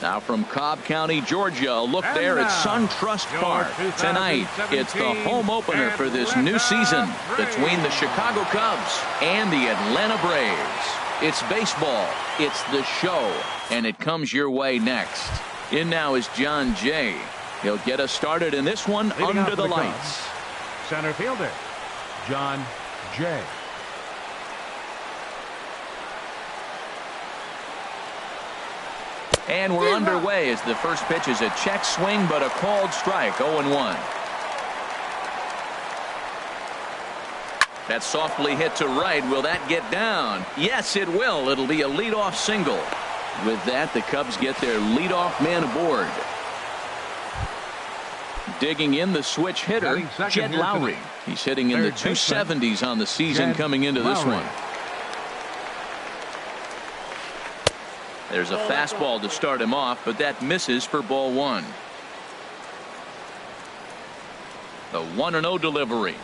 Now from Cobb County, Georgia, a look there at SunTrust Park. Tonight, it's the home opener for this new season between the Chicago Cubs and the Atlanta Braves. It's baseball, it's the show, and it comes your way next. In now is John Jay. He'll get us started in this one under the lights. Center fielder, John Jay. And we're underway as the first pitch is a check swing, but a called strike, 0-1. That's softly hit to right. Will that get down? Yes, it will. It'll be a leadoff single. With that, the Cubs get their leadoff man aboard. Digging in the switch hitter, Jed Lowry. He's hitting in the 270s on the season coming into this one. There's a fastball to start him off, but that misses for ball one. The 1-0 delivery.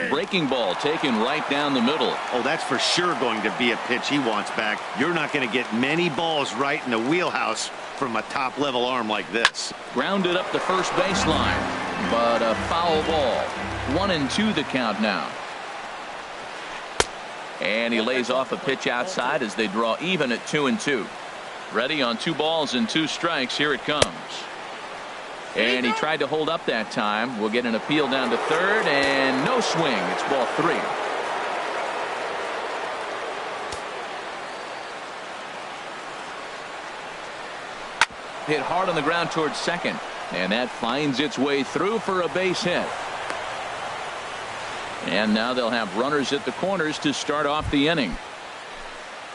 Breaking ball taken right down the middle. Oh, that's for sure going to be a pitch he wants back. You're not going to get many balls right in the wheelhouse from a top level arm like this. Grounded up the first baseline, but a foul ball. 1-2 the count now. And he lays off a pitch outside as they draw even at 2-2. Ready on 2 balls and 2 strikes. Here it comes. And he tried to hold up that time. We'll get an appeal down to third, and no swing. It's ball 3. Hit hard on the ground towards second, and that finds its way through for a base hit. And now they'll have runners at the corners to start off the inning.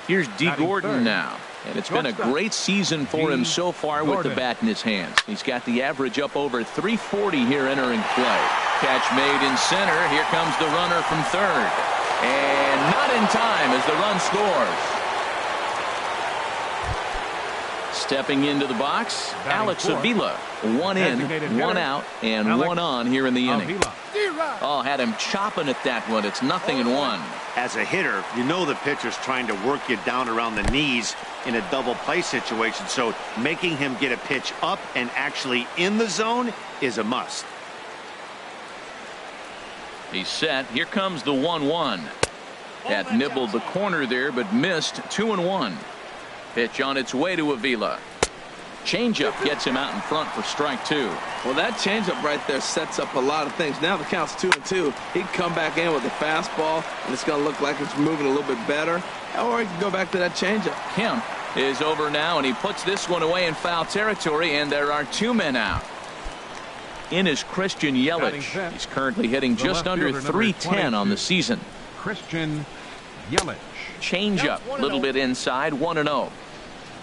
Here's D. Gordon now. And it's been a great season for him so far with the bat in his hands. He's got the average up over 340 here entering play. Catch made in center. Here comes the runner from third. And not in time as the run scores. Stepping into the box, Alex Avila. 1 in, 1 out, and 1 on here in the inning. Oh, had him chopping at that one. It's 0-1. As a hitter, you know the pitcher's trying to work you down around the knees in a double play situation, so making him get a pitch up and actually in the zone is a must. He's set. Here comes the 1-1. That nibbled the corner there, but missed. 2-1. Pitch on its way to Avila. Changeup gets him out in front for strike 2. Well, that changeup right there sets up a lot of things. Now the count's 2-2. He can come back in with the fastball, and it's going to look like it's moving a little bit better. Or he can go back to that changeup. Kemp is over now, and he puts this one away in foul territory, and there are 2 men out. In is Christian Yelich. He's currently hitting just under .310 on the season. Christian Yelich. Changeup, a little bit inside, 1-0.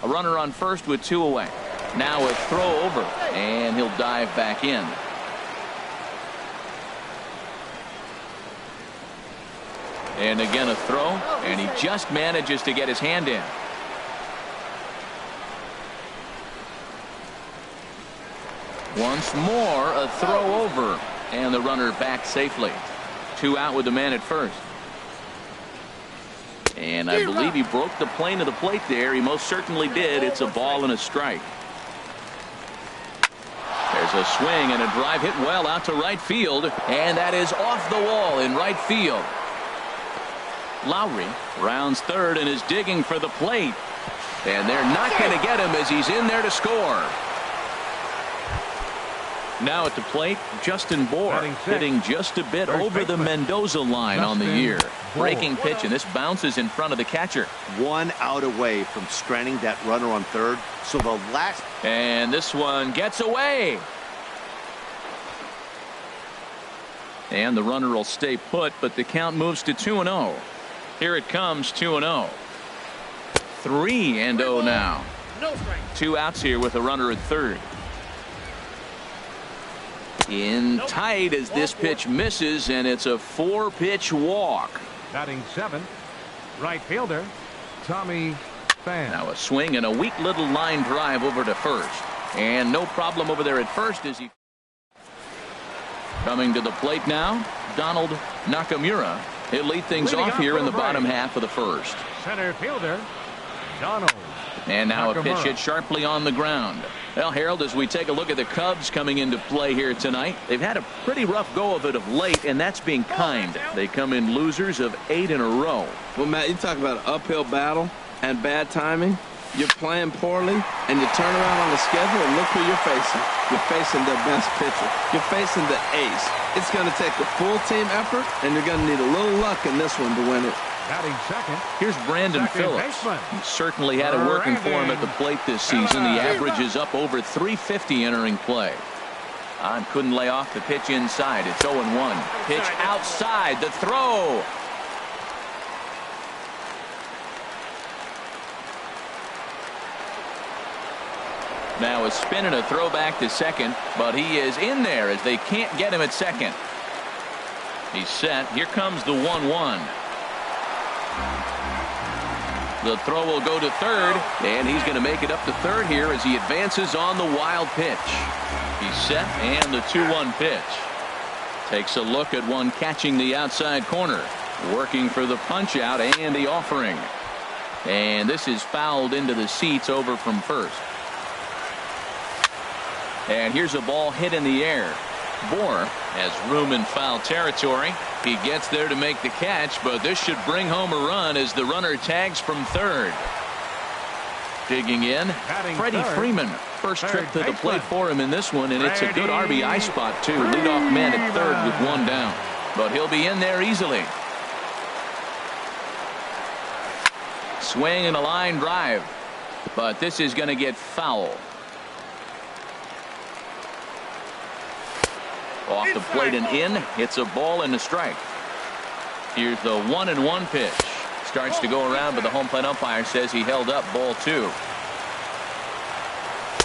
A runner on first with 2 away. Now a throw over, and he'll dive back in. And again a throw, and he just manages to get his hand in. Once more a throw over, and the runner back safely. 2 out with the man at first. And I believe he broke the plane of the plate there. He most certainly did. It's a ball and a strike. There's a swing and a drive hit well out to right field, and that is off the wall in right field. Lowry rounds third and is digging for the plate, and they're not going to get him as he's in there to score. Now at the plate, Justin Bour hitting just a bit over the Mendoza line on the year. Breaking pitch, and this bounces in front of the catcher. 1 out away from stranding that runner on third. So the last. And this one gets away. And the runner will stay put, but the count moves to 2-0. Here it comes, 2-0. 3-0 now. 2 outs here with a runner at third. In tight as this pitch misses, and it's a 4-pitch walk. Batting 7th, right fielder Tommy Pham. Now a swing and a weak little line drive over to first, and no problem over there at first as he coming to the plate now. Donald Nakamura. He'll lead things off here in the bottom half of the first. Center fielder Donald And now a pitch hit sharply on the ground. Well, Harold, as we take a look at the Cubs coming into play here tonight, they've had a pretty rough go of it of late, and that's being kind. They come in losers of 8 in a row. Well, Matt, you talk about an uphill battle and bad timing. You're playing poorly, and you turn around on the schedule, and look who you're facing. You're facing their best pitcher. You're facing the ace. It's going to take a full team effort, and you're going to need a little luck in this one to win it. Batting second. Here's Brandon Phillips. He certainly had it working for him at the plate this season. The average is up over 350 entering play. Couldn't lay off the pitch inside. It's 0-1. Pitch outside. The throw. Now a spin and a throw back to second, but he is in there as they can't get him at second. He's set. Here comes the 1-1. The throw will go to third, and he's going to make it up to third here as he advances on the wild pitch. He's set, and the 2-1 pitch. Takes a look at one catching the outside corner. Working for the punch out and the offering. And this is fouled into the seats over from first. And here's a ball hit in the air. Bohr has room in foul territory. He gets there to make the catch, but this should bring home a run as the runner tags from third. Digging in, Freddie Freeman. First trip to the plate for him in this one, and it's a good RBI spot, too. Leadoff man at third with one down. But he'll be in there easily. Swing and a line drive. But this is going to get foul. Off the plate and in. It's a ball and a strike. Here's the 1-1 pitch. Starts to go around, but the home plate umpire says he held up ball 2.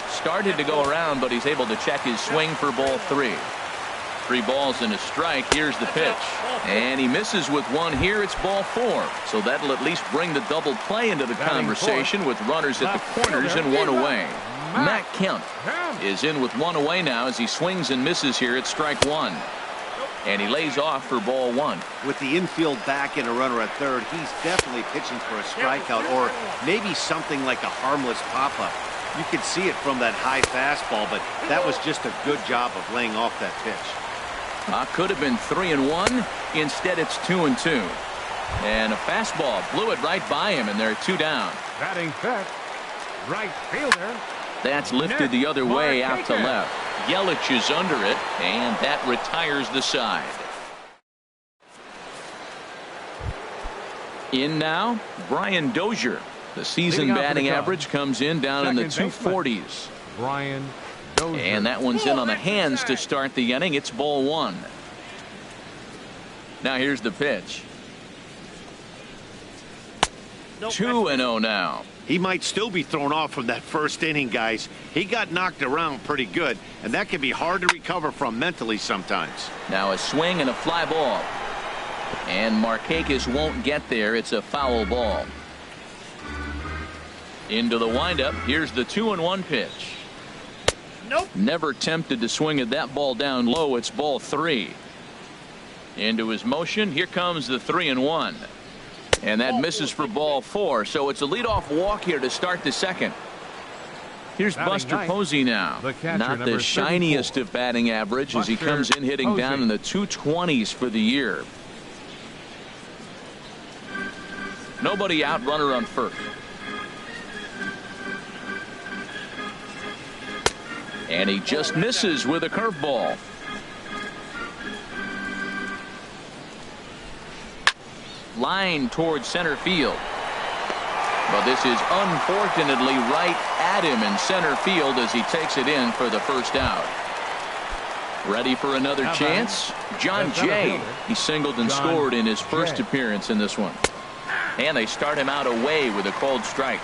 Started to go around, but he's able to check his swing for ball 3. 3 balls and a strike. Here's the pitch. And he misses with one here. It's ball 4. So that'll at least bring the double play into the conversation with runners at the corners and one away. Matt Kemp is in with one away now as he swings and misses here at strike 1. And he lays off for ball 1. With the infield back and a runner at third, he's definitely pitching for a strikeout or maybe something like a harmless pop-up. You could see it from that high fastball, but that was just a good job of laying off that pitch. Could have been 3-1. Instead, it's 2-2. And a fastball blew it right by him, and they're 2 down. Batting fifth, right fielder. That's lifted the other way out to left. Yelich is under it, and that retires the side. In now, Brian Dozier. The season batting average comes in down in the 240s. Brian Dozier. And that one's in on the hands to start the inning. It's ball 1. Now here's the pitch. 2-0 now. He might still be thrown off from that first inning, guys. He got knocked around pretty good, and that can be hard to recover from mentally sometimes. Now a swing and a fly ball. And Markakis won't get there. It's a foul ball. Into the windup. Here's the 2-1 pitch. Never tempted to swing at that ball down low. It's ball 3. Into his motion. Here comes the 3-1. And that misses for ball 4. So it's a leadoff walk here to start the second. Here's Buster Posey now. Not the shiniest of batting average as he comes in hitting down in the 220s for the year. Nobody out, runner on first. And he just misses with a curveball. Line towards center field. But this is unfortunately right at him in center field as he takes it in for the first out. Ready for another chance? John Jay. He singled and scored in his first appearance in this one. And they start him out away with a called strike.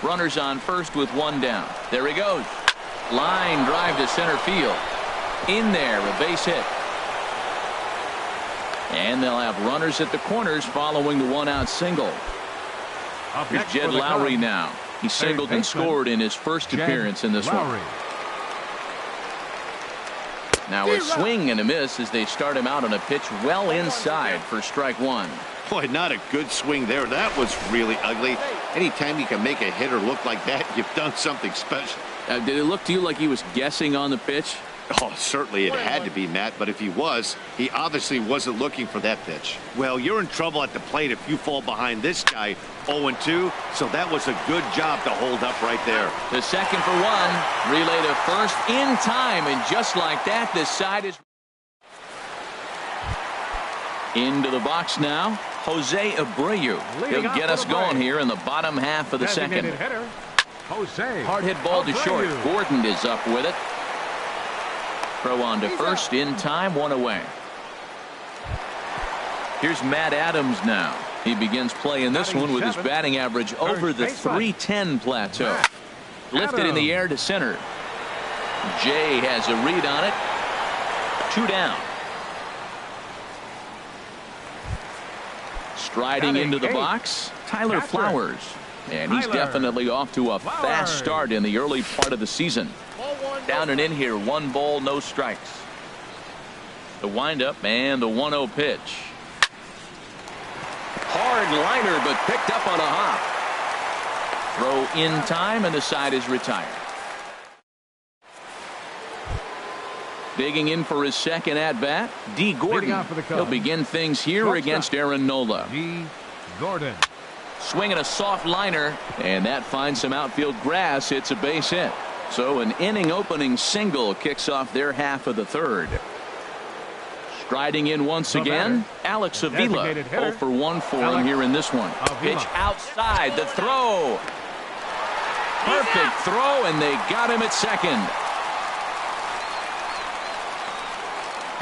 Runners on first with one down. There he goes. Line drive to center field. In there, a base hit. And they'll have runners at the corners following the one-out single. Here's Jed Lowry now. He singled and scored in his first appearance in this one. Now a swing and a miss as they start him out on a pitch well inside for strike 1. Boy, not a good swing there. That was really ugly. Anytime you can make a hitter look like that, you've done something special. Did it look to you like he was guessing on the pitch? Oh, certainly it had to be, Matt, but if he was, he obviously wasn't looking for that pitch. Well, you're in trouble at the plate if you fall behind this guy 0-2, so that was a good job to hold up right there. The second for one, relay to first in time, and just like that, this side is into the box now. Jose Abreu. He'll get us going here in the bottom half of the second. Hard hit ball to short. Gordon is up with it. Throw on to first in time, one away. Here's Matt Adams now. He begins playing this one with his batting average over the .310 plateau. Lifted in the air to center. Jay has a read on it. 2 down. Striding into the box, Tyler Flowers. And he's definitely off to a fast start in the early part of the season. Down and in here, 1 ball, no strikes. The windup and the 1-0 pitch. Hard liner, but picked up on a hop. Throw in time, and the side is retired. Digging in for his second at-bat, D. Gordon. He'll begin things here against Aaron Nola. D. Gordon. Swinging a soft liner, and that finds some outfield grass. It's a base hit. So an inning opening single kicks off their half of the third. Striding in once again, Alex Avila. 0 for 1 for him here in this one. Pitch outside, the throw. Perfect throw, and they got him at second.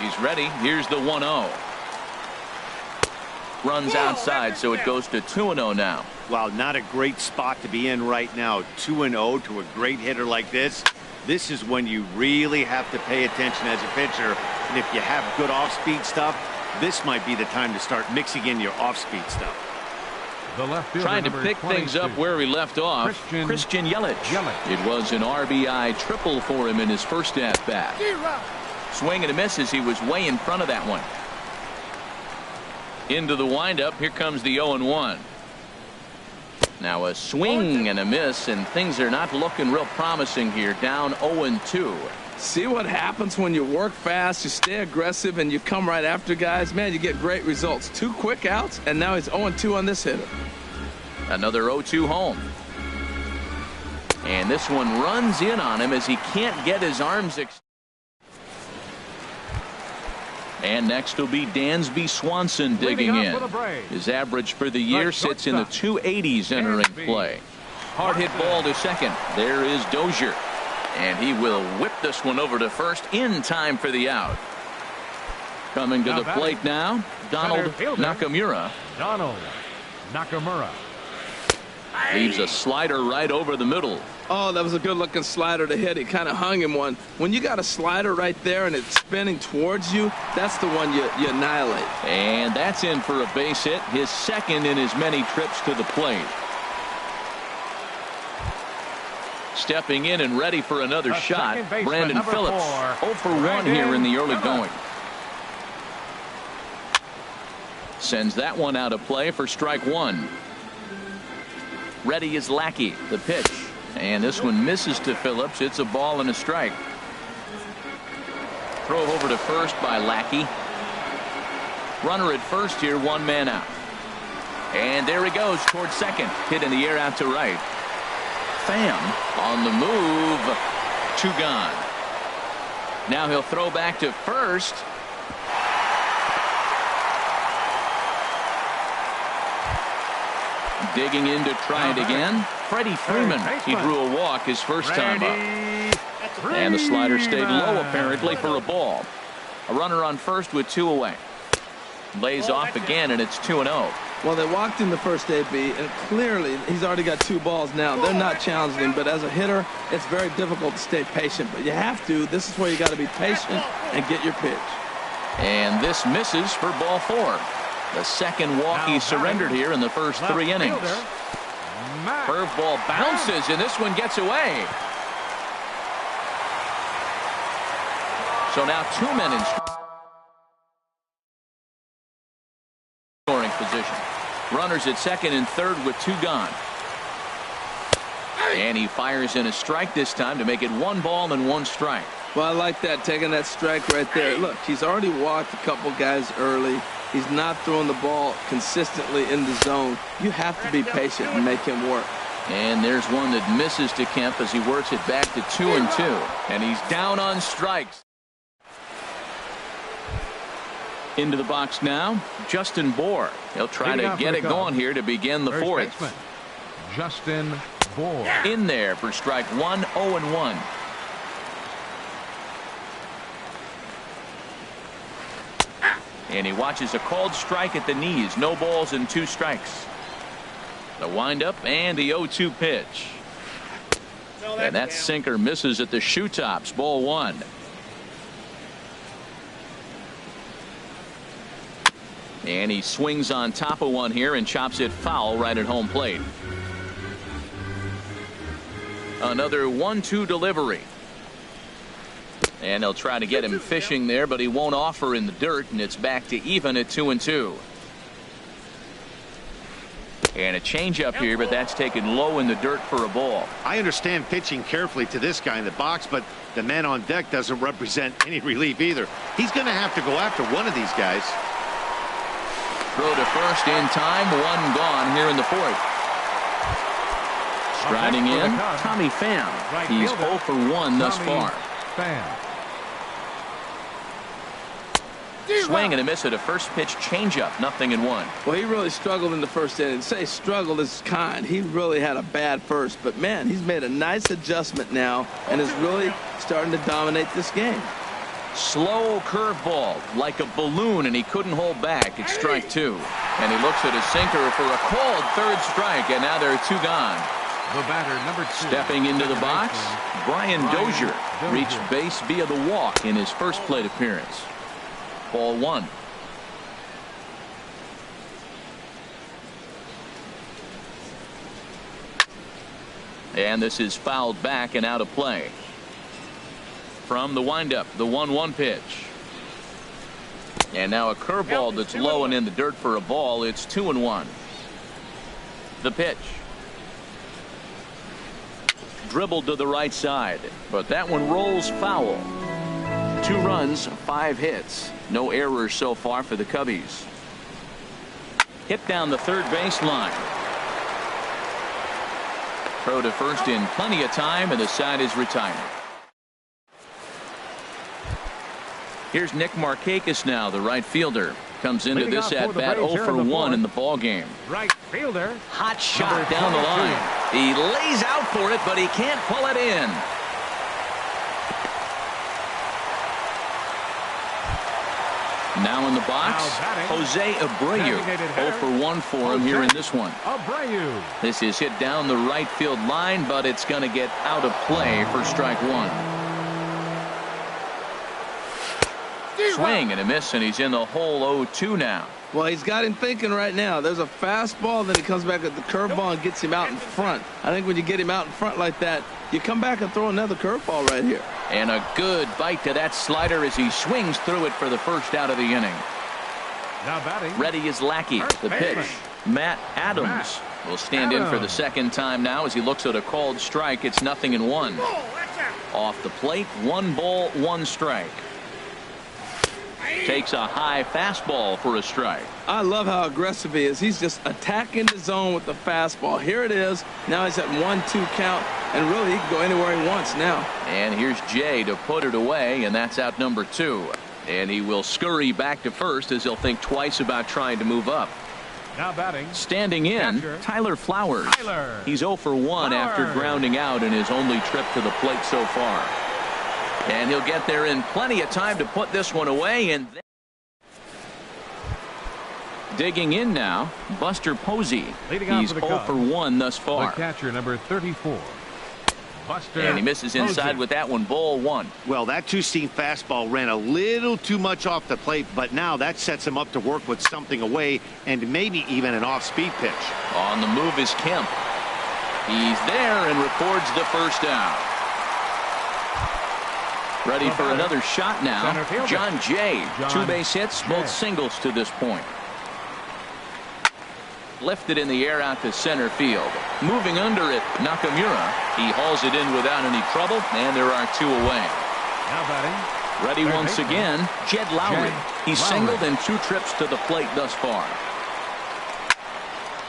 He's ready. Here's the 1-0. Runs outside, so it goes to 2-0 now. Wow, not a great spot to be in right now. 2-0 to a great hitter like this. This is when you really have to pay attention as a pitcher. And if you have good off-speed stuff, this might be the time to start mixing in your off-speed stuff. Trying to pick things up where he left off. Christian Yelich. It was an RBI triple for him in his first at-bat. Swing and a miss as he was way in front of that one. Into the windup. Here comes the 0-1. Now a swing and a miss, and things are not looking real promising here. Down 0-2. See what happens when you work fast, you stay aggressive, and you come right after guys. Man, you get great results. 2 quick outs, and now he's 0-2 on this hitter. Another 0-2 home. And this one runs in on him as he can't get his arms extended. And next will be Dansby Swanson digging in. His average for the year sits in the 280s entering play. Hard hit ball to second. There is Dozier. And he will whip this one over to first in time for the out. Coming to the plate now, Donald Nakamura. Leaves a slider right over the middle. Oh, that was a good-looking slider to hit. He kind of hung him one. When you got a slider right there and it's spinning towards you, that's the one you annihilate. And that's in for a base hit, his second in his many trips to the plate. Stepping in and ready for another shot, Brandon Phillips. 0 for 1 here in the early going. Sends that one out of play for strike 1. Ready is Lackey. The pitch. And this one misses to Phillips. It's a ball and a strike. Throw over to first by Lackey. Runner at first here, 1 man out. And there he goes towards second. Hit in the air out to right. Pham on the move. 2 gone. Now he'll throw back to first. Digging in to try it again. Freddie Freeman. He drew a walk his first time up. And the slider stayed low apparently for a ball. A runner on first with 2 away. Lays off again, and it's 2-0. Well, they walked in the first AB, and clearly he's already got 2 balls now. They're not challenging him, but as a hitter, it's very difficult to stay patient. But you have to. This is where you got to be patient and get your pitch. And this misses for ball 4. The second walk he surrendered here in the first 3 innings. Curveball bounces, and this one gets away. So now 2 men in scoring position. Runners at second and third with 2 gone. And he fires in a strike this time to make it 1 ball and 1 strike. Well, I like that, taking that strike right there. Look, he's already walked a couple guys early. He's not throwing the ball consistently in the zone. You have to be patient and make him work. And there's one that misses to Kemp as he works it back to 2-2. And he's down on strikes. Into the box now, Justin Bohr. He'll try to get it going here to begin the 4th. Justin Bohr. In there for strike 1, 0-1. And he watches a called strike at the knees. No balls and 2 strikes. The windup and the 0-2 pitch. And that sinker misses at the shoe tops. Ball 1. And he swings on top of one here and chops it foul right at home plate. Another 1-2 delivery. And they'll try to get him fishing there, but he won't offer in the dirt, and it's back to even at 2-2. And a changeup here, but that's taken low in the dirt for a ball. I understand pitching carefully to this guy in the box, but the man on deck doesn't represent any relief either. He's going to have to go after one of these guys. Throw to first in time, 1 gone here in the 4th. Striding in, Tommy Pham. He's 0 for 1 thus far. Swing and a miss at a first pitch changeup, 0-1. Well, he really struggled in the first inning. Say struggled is kind. He really had a bad first, but man, he's made a nice adjustment now and is really starting to dominate this game. Slow curveball like a balloon, and he couldn't hold back. It's strike 2. And he looks at a sinker for a called 3rd strike, and now there are 2 gone. The batter, number 2. Stepping into the box, Brian Dozier reached base via the walk in his first plate appearance. Ball 1. And this is fouled back and out of play. From the windup, the 1-1 pitch. And now a curveball that's low and in the dirt for a ball. It's 2-1. The pitch. Dribbled to the right side, but that one rolls foul. 2 runs, 5 hits. No errors so far for the Cubbies. Hit down the 3rd baseline. Throw to first in plenty of time, and the side is retired. Here's Nick Markakis now, the right fielder. Comes into this at bat 0 for 1 in the ball game. Right fielder. Hot shot down the line. He lays out for it, but he can't pull it in. Now in the box, Jose Abreu. 0 for 1 for him here in this one. Abreu. This is hit down the right field line, but it's going to get out of play for strike 1. Swing and a miss, and he's in the hole 0-2 now. Well, he's got him thinking right now. There's a fastball, then he comes back at the curveball and gets him out in front. I think when you get him out in front like that, you come back and throw another curveball right here. And a good bite to that slider as he swings through it for the first out of the inning. Now batting. Ready is Lackey. The pitch. Matt Adams will stand in for the 2nd time now as he looks at a called strike. It's 0-1. Off the plate, 1 ball, 1 strike. Takes a high fastball for a strike. I love how aggressive he is. He's just attacking the zone with the fastball. Here it is. Now he's at 1-2 count, and really he can go anywhere he wants now. And here's Jay to put it away, and that's out number 2. And he will scurry back to first as he'll think twice about trying to move up. Now batting. Standing in, Tyler Flowers. He's 0 for 1 after grounding out in his only trip to the plate so far. And he'll get there in plenty of time to put this one away. And then digging in now, Buster Posey. He's 0 for 1 thus far. The catcher, number 34. Buster and he misses inside Posey. with that one. Ball 1. Well, that 2-seam fastball ran a little too much off the plate, but now that sets him up to work with something away and maybe even an off-speed pitch. On the move is Kemp. He's there and records the first out. Ready for another shot now. John Jay. 2 base hits, both singles to this point. Lifted in the air out to center field. Moving under it, Nakamura. He hauls it in without any trouble, and there are 2 away. Now batting. Ready once again, Jed Lowry. He's singled in 2 trips to the plate thus far.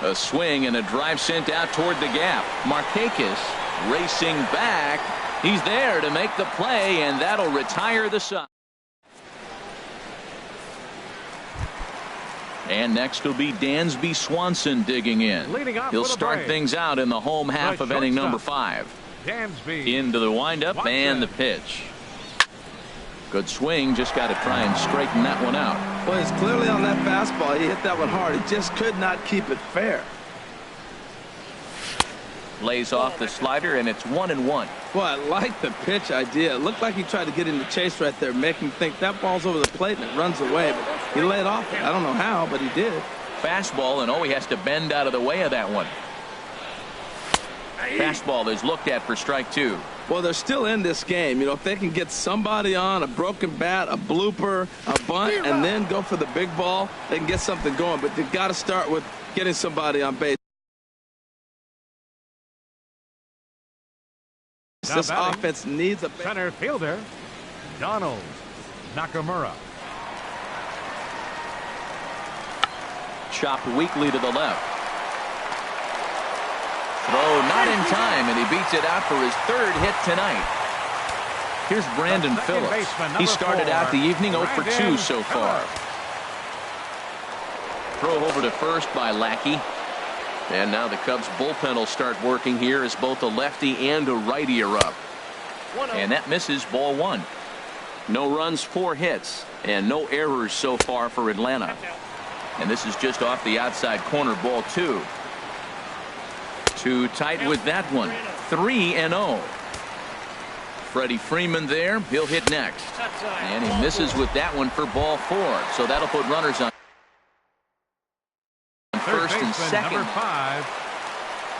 A swing and a drive sent out toward the gap. Markakis racing back. He's there to make the play, and that'll retire the side. And next will be Dansby Swanson digging in. He'll start things out in the home half of inning number 5. Dansby. Into the windup and the pitch. Good swing, just got to try and straighten that one out. Well, he's clearly on that fastball. He hit that one hard. He just could not keep it fair. Lays off the slider, and it's 1-1. Boy, I like the pitch idea. It looked like he tried to get in the chase right there, make him think that ball's over the plate and it runs away. But he laid off it. I don't know how, but he did. Fastball, and he has to bend out of the way of that one. Fastball is looked at for strike 2. Well, they're still in this game. You know, if they can get somebody on, a broken bat, a blooper, a bunt, and then go for the big ball, they can get something going. But they've got to start with getting somebody on base. This offense needs a center fielder, Donald Nakamura. Chopped weakly to the left. Throw not in time, and he beats it out for his 3rd hit tonight. Here's Brandon Phillips. He started out the evening 0 for 2 so far. Throw over to first by Lackey. And now the Cubs bullpen will start working here as both a lefty and a righty are up. And that misses, ball 1. No runs, 4 hits, and no errors so far for Atlanta. And this is just off the outside corner, ball 2. Too tight with that one. 3-0. Freddie Freeman there. He'll hit next. And he misses with that one for ball 4. So that'll put runners on first and second. Number 5,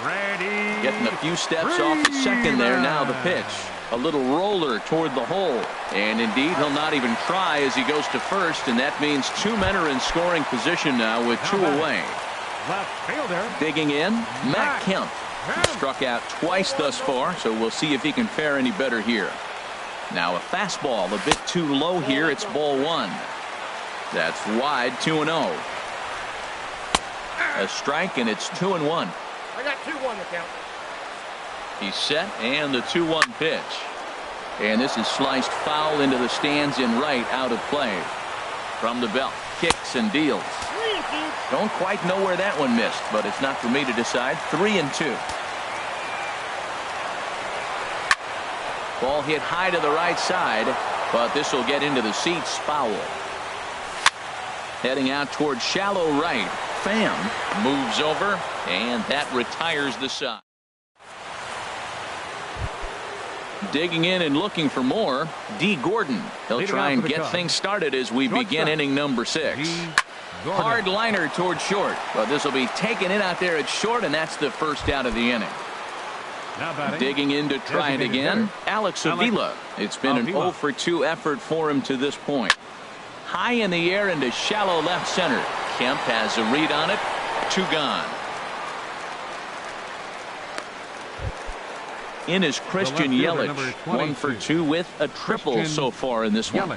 Freddie. Getting a few steps off the second there. Now the pitch. A little roller toward the hole. And indeed, he'll not even try as he goes to first. And that means 2 men are in scoring position now with 2 away. Left fielder. Digging in, Matt Kemp. He struck out twice thus far, so we'll see if he can fare any better here. Now a fastball a bit too low here. It's ball 1. That's wide, 2-0. A strike, and it's 2-1. I got 2-1 to count. He's set, and the 2-1 pitch. And this is sliced foul into the stands in right, out of play. From the belt, kicks and deals. Don't quite know where that one missed, but it's not for me to decide. 3-2. Ball hit high to the right side, but this will get into the seats. Foul. Heading out toward shallow right. Pham moves over, and that retires the side. Digging in and looking for more, D. Gordon. He'll try and get things started as we begin inning number 6. Hard liner toward short, but this will be taken in out there at short, and that's the first out of the inning. Digging in to try it again, Alex Avila. It's been an 0 for 2 effort for him to this point. High in the air into shallow left center. Kemp has a read on it. 2 gone. In is Christian Yelich. 1 for 2 with a triple so far in this one.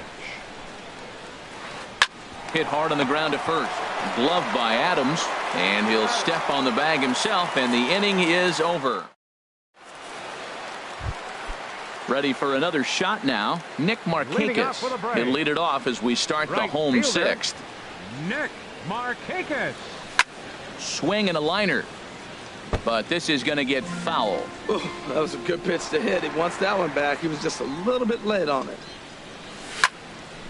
Hit hard on the ground to first. Gloved by Adams, and he'll step on the bag himself, and the inning is over. Ready for another shot now. Nick Markakis. He'll lead it off as we start the home 6th. Nick Markakis. Swing and a liner. But this is going to get foul. Ooh, that was a good pitch to hit. He wants that one back. He was just a little bit late on it.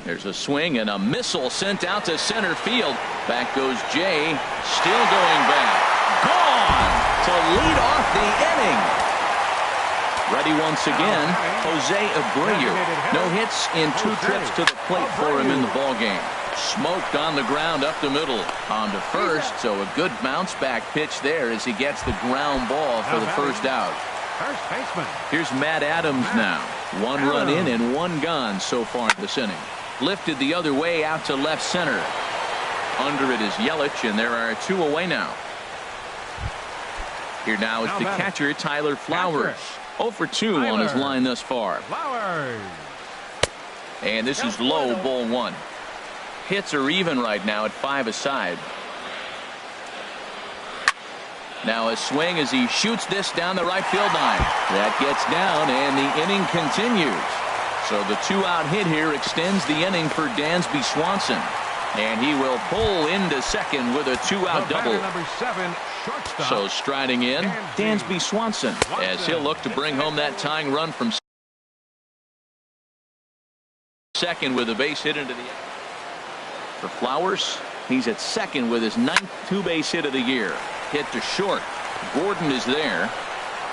There's a swing and a missile sent out to center field. Back goes Jay. Still going back. Gone to lead off the inning. Ready once again, Jose Abreu. No hits in 2 trips to the plate for him in the ballgame. Smoked on the ground up the middle. On to first, so a good bounce back pitch there as he gets the ground ball for the first out. First baseman. Here's Matt Adams now. 1 run in and 1 gone so far this inning. Lifted the other way out to left center. Under it is Yelich, and there are 2 away now. Here now is the catcher, Tyler Flowers. 0 for 2 on his line thus far. Flowers. And this is low, ball 1. Hits are even right now at 5 aside. Now a swing as he shoots this down the right field line. That gets down, and the inning continues. So the 2-out hit here extends the inning for Dansby Swanson. And he will pull into second with a 2-out double. Number 7, shortstop. So striding in, Dansby Swanson, as he'll look to bring home that tying run from second with a base hit into the inning. For Flowers, he's at second with his 9th 2-base hit of the year. Hit to short. Gordon is there,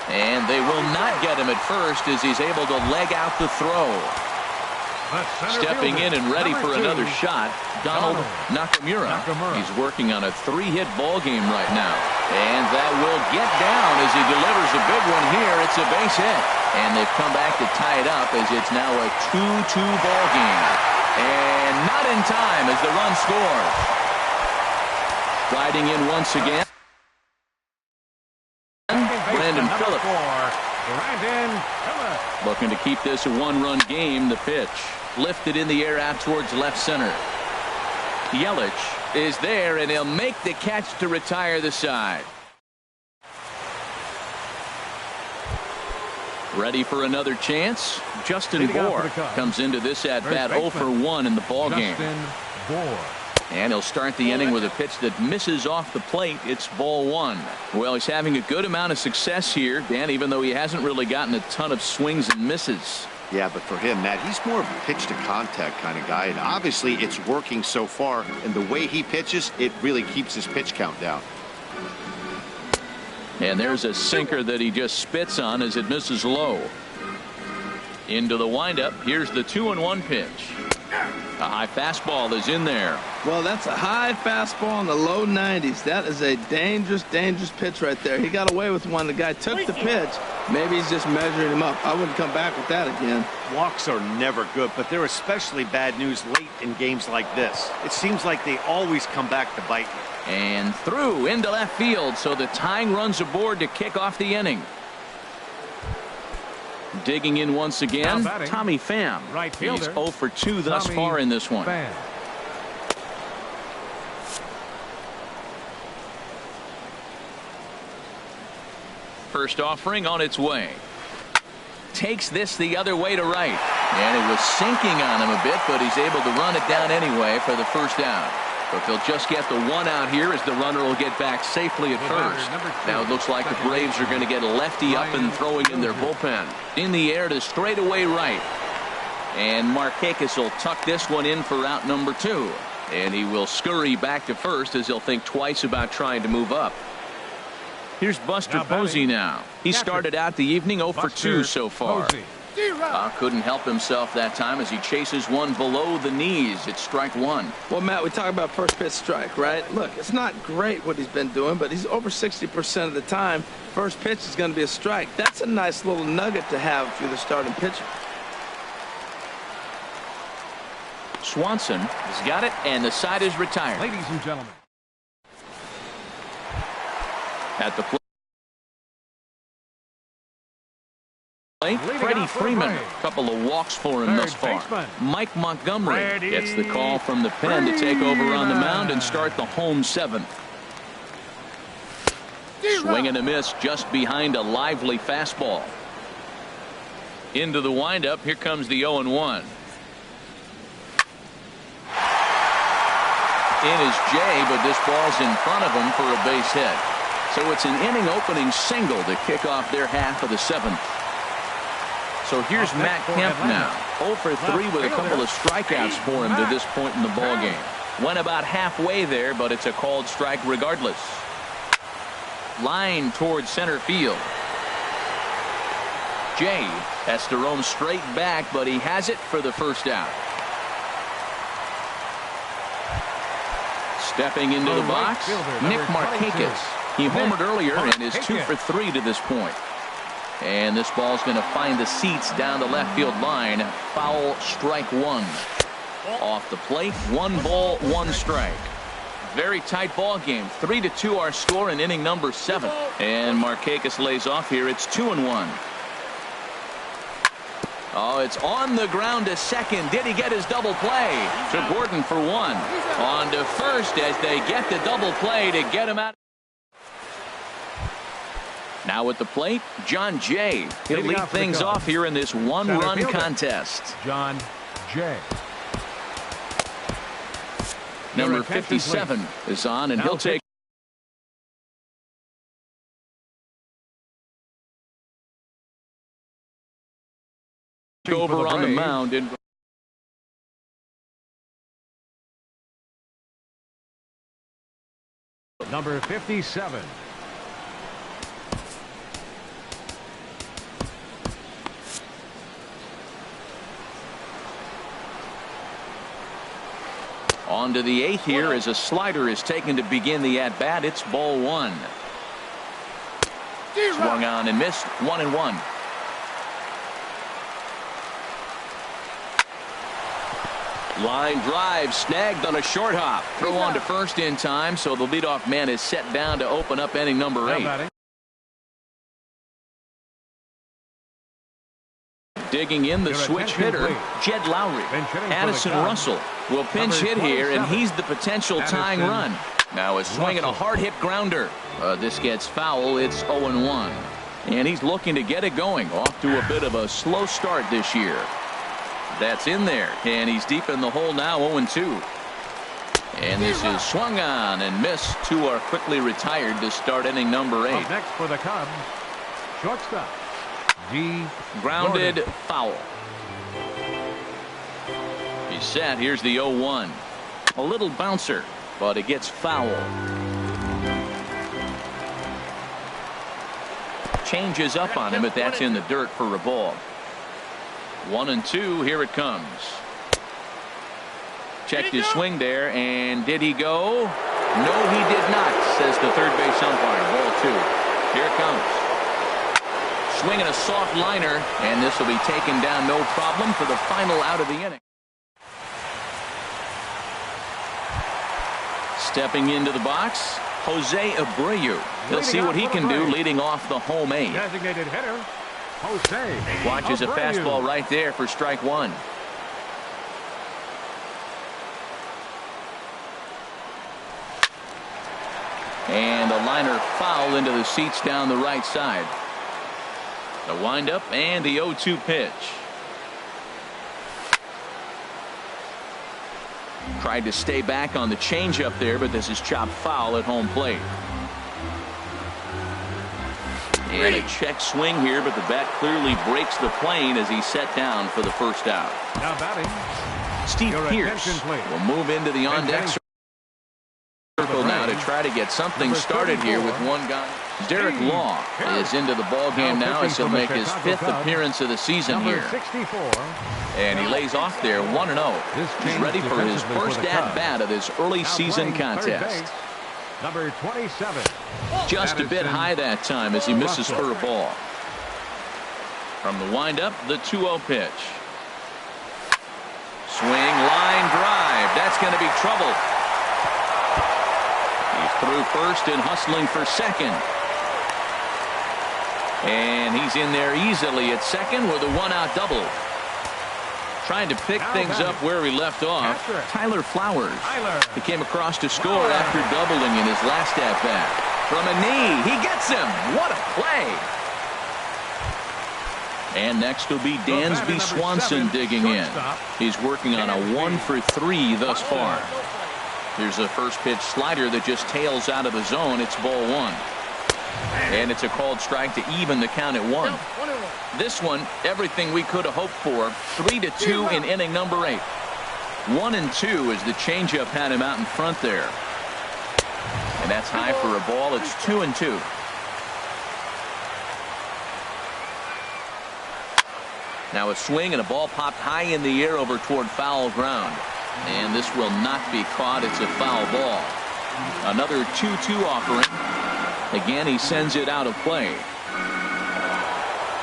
and they will not get him at first as he's able to leg out the throw. Stepping in and ready for another shot, Donald Nakamura. He's working on a 3-hit ball game right now, and that will get down as he delivers a big one here. It's a base hit, and they've come back to tie it up as it's now a 2-2 ball game, and not in time as the run scores. Riding in once again, Brandon Phillips. Looking to keep this a 1-run game. The pitch lifted in the air out towards left center. Yelich is there, and he'll make the catch to retire the side. Ready for another chance. Justin Bour comes into this at bat 0 for 1 in the ball game. And he'll start the inning with a pitch that misses off the plate. It's ball 1. Well, he's having a good amount of success here, Dan, even though he hasn't really gotten a ton of swings and misses. Yeah, but for him, Matt, he's more of a pitch-to-contact kind of guy, and obviously it's working so far, and the way he pitches, it really keeps his pitch count down. And there's a sinker that he just spits on as it misses low. Into the windup. Here's the 2-1 pitch. A high fastball is in there. Well, that's a high fastball in the low 90s. That is a dangerous, dangerous pitch right there. He got away with one. The guy took the pitch. Maybe he's just measuring him up. I wouldn't come back with that again. Walks are never good, but they're especially bad news late in games like this. It seems like they always come back to bite you. And through into left field, so the tying runs aboard to kick off the inning. Digging in once again, Tommy Pham. Right He's 0 for 2 thus far in this one. First offering on its way. Takes this the other way to right. And it was sinking on him a bit, but he's able to run it down anyway for the first down. But they'll just get the 1 out here as the runner will get back safely at first. Now it looks like the Braves are going to get a lefty up and throwing in their bullpen. In the air to straightaway right. And Markakis will tuck this one in for out number 2. And he will scurry back to first as he'll think twice about trying to move up. Here's Buster Posey now. He started out the evening 0 for 2 so far. Couldn't help himself that time as he chases one below the knees. It's strike 1. Well, Matt, we talk about first pitch strike, right? Look, it's not great what he's been doing, but he's over 60% of the time. First pitch is going to be a strike. That's a nice little nugget to have if you're the starting pitcher. Swanson has got it, and the side is retired. Ladies and gentlemen. At the plate, Freddie Freeman. A couple of walks for him thus far. Mike Montgomery gets the call from the pen to take over on the mound and start the home 7th. Swing and a miss just behind a lively fastball. Into the windup. Here comes the 0-1. In is Jay, but this ball's in front of him for a base hit. So it's an inning opening single to kick off their half of the 7th. So here's Matt Kemp now. 0 for 3 with a couple of strikeouts for him to this point in the ball game. Went about halfway there, but it's a called strike regardless. Line towards center field. Jay has to roam straight back, but he has it for the first out. Stepping into the box, Nick Markakis. He homered earlier and is 2 for 3 to this point. And this ball's going to find the seats down the left field line. Foul, strike 1. Off the plate, 1 ball, 1 strike. Very tight ball game. 3-2 our score in inning number 7. And Markakis lays off here. It's 2-1. Oh, it's on the ground to second. Did he get his double play? To Gordon for 1. On to first as they get the double play to get him out. Now at the plate, John Jay. He'll lead things off here in this one-run contest. John Jay. Number 57 is on, and he'll take over on the mound. Number 57. On to the 8th here as a slider is taken to begin the at-bat. It's ball 1. Swung on and missed. 1-1. Line drive snagged on a short hop. Throw on to first in time, so the leadoff man is set down to open up inning number 8. Digging in the switch hitter, Jed Lowry. Addison Russell will pinch hit here, and he's the potential tying run. Now a swing and a hard hit grounder. This gets foul. It's 0-1. And he's looking to get it going. Off to a bit of a slow start this year. That's in there, and he's deep in the hole now. 0-2. And this is swung on and missed. 2 are quickly retired to start inning number 8. Up next for the Cubs, shortstop. Grounded foul. He's set. Here's the 0-1. A little bouncer, but it gets foul. Changes up on him, but that's in the dirt for a ball. 1-2. Here it comes. Checked his swing there, and did he go? No, he did not, says the third base umpire. Ball 2. Here it comes. Swinging a soft liner, and this will be taken down no problem for the final out of the inning. Stepping into the box, Jose Abreu. He'll see what he can do leading off the home 8. Designated hitter, Jose Watches a Abreu. fastball right there for strike 1. And a liner foul into the seats down the right side. The windup and the 0-2 pitch. Tried to stay back on the changeup there, but this is chopped foul at home plate. And a check swing here, but the bat clearly breaks the plane as he's set down for the first out. Now batting, Steve your Pierce attention, please. will move into the on-deck circle now to try to get something started here with one guy. Derek Law is into the ball game now as he'll make his 5th appearance of the season here. 64. And he lays off there 1-0. He's ready for his first at-bat of this early season contest. Number 27. Just a bit high that time as he misses for a ball. From the windup, the 2-0 pitch. Swing, line drive. That's going to be trouble. He's through first and hustling for second. And he's in there easily at second with a 1-out double. Trying to pick things up where he left off. Tyler Flowers. He came across to score after doubling in his last at-bat. From a knee, he gets him. What a play. And next will be Dansby Swanson digging in. He's working on a 1-for-3 thus far. Here's a first pitch slider that just tails out of the zone. It's ball 1. And it's a called strike to even the count at 1. This one, everything we could have hoped for. 3-2 in inning number 8. 1-2 as the changeup had him out in front there. And that's high for a ball. It's 2-2. Now a swing and a ball popped high in the air over toward foul ground. And this will not be caught. It's a foul ball. Another 2-2 offering. Again, he sends it out of play.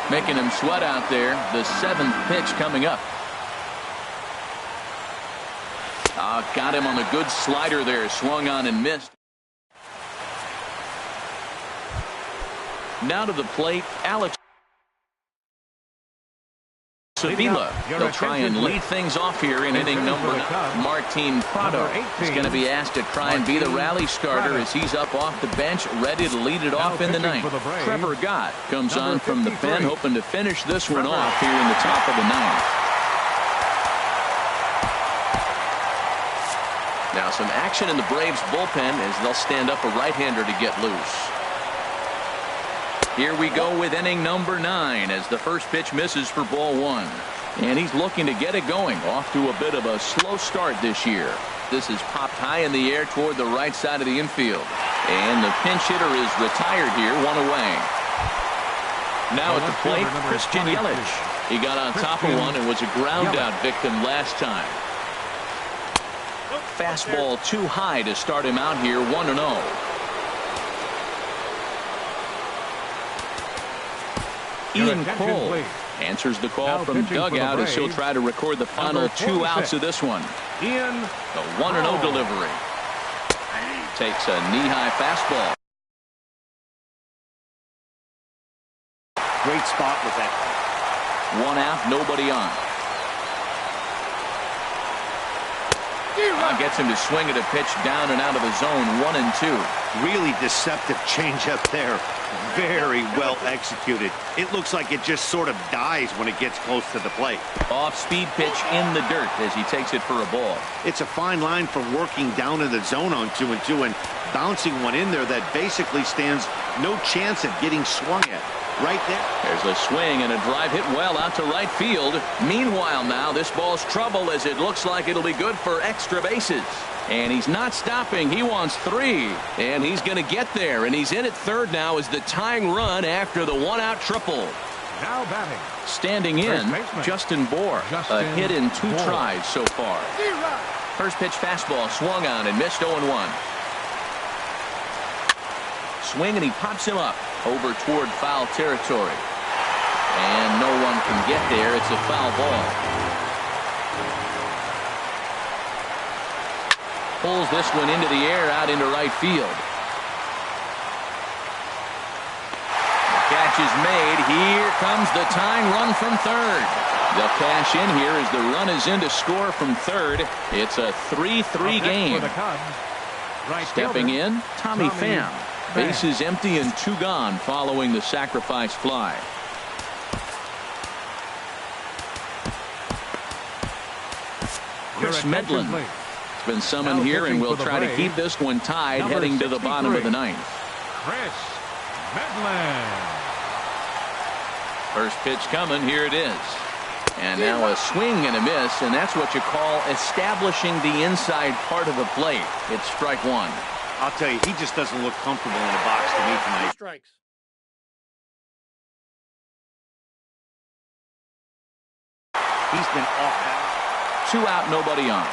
Making him sweat out there. The 7th pitch coming up. Got him on a good slider there. Swung on and missed. Now to the plate, Alex Sevilla. They'll try and lead things off here in inning number 9. Martin Prado is going to be asked to try and be the rally starter as he's up off the bench, ready to lead it off in the 9th. Trevor Gott comes on from the pen, hoping to finish this one off here in the top of the 9th. Now some action in the Braves bullpen as they'll stand up a right-hander to get loose. Here we go with inning number 9 as the first pitch misses for ball 1. And he's looking to get it going, off to a bit of a slow start this year. This is popped high in the air toward the right side of the infield. And the pinch hitter is retired here, 1 away. Now at the plate, Christian Yelich. He got on top of one and was a ground out victim last time. Fastball too high to start him out here, 1-0. Ian Cole answers the call from dugout as he'll try to record the final 2 outs of this one. The 1-0 delivery. Takes a knee-high fastball. Great spot with that. 1 out, nobody on. Gets him to swing at a pitch down and out of the zone, 1-2. Really deceptive changeup there. Very well executed. It looks like it just sort of dies when it gets close to the plate. Off-speed pitch in the dirt as he takes it for a ball. It's a fine line from working down in the zone on 2-2 and bouncing one in there that basically stands no chance of getting swung at. Right there. There's a swing and a drive hit well out to right field. Meanwhile now this ball's trouble as it looks like it'll be good for extra bases. And he's not stopping. He wants 3. And he's going to get there. And he's in at third now as the tying run after the 1-out triple. Now batting. Standing in, Justin Bour. A hit in 2 tries so far. First pitch fastball swung on and missed 0-1. Swing and he pops him up over toward foul territory. And no one can get there. It's a foul ball. Pulls this one into the air out into right field. The catch is made. Here comes the tying run from third. They'll cash in here as the run is in to score from third. It's a 3-3 game. Stepping in, Tommy Pham. Bases empty and 2 gone following the sacrifice fly. Chris Medlin has been summoned here and will try to keep this one tied heading to the bottom of the 9th. Chris Medlin. First pitch coming. Here it is. And now a swing and a miss, and that's what you call establishing the inside part of the plate. It's strike 1. I'll tell you, he just doesn't look comfortable in the box to me tonight. Strikes. He's been off balance. 2 out, nobody on.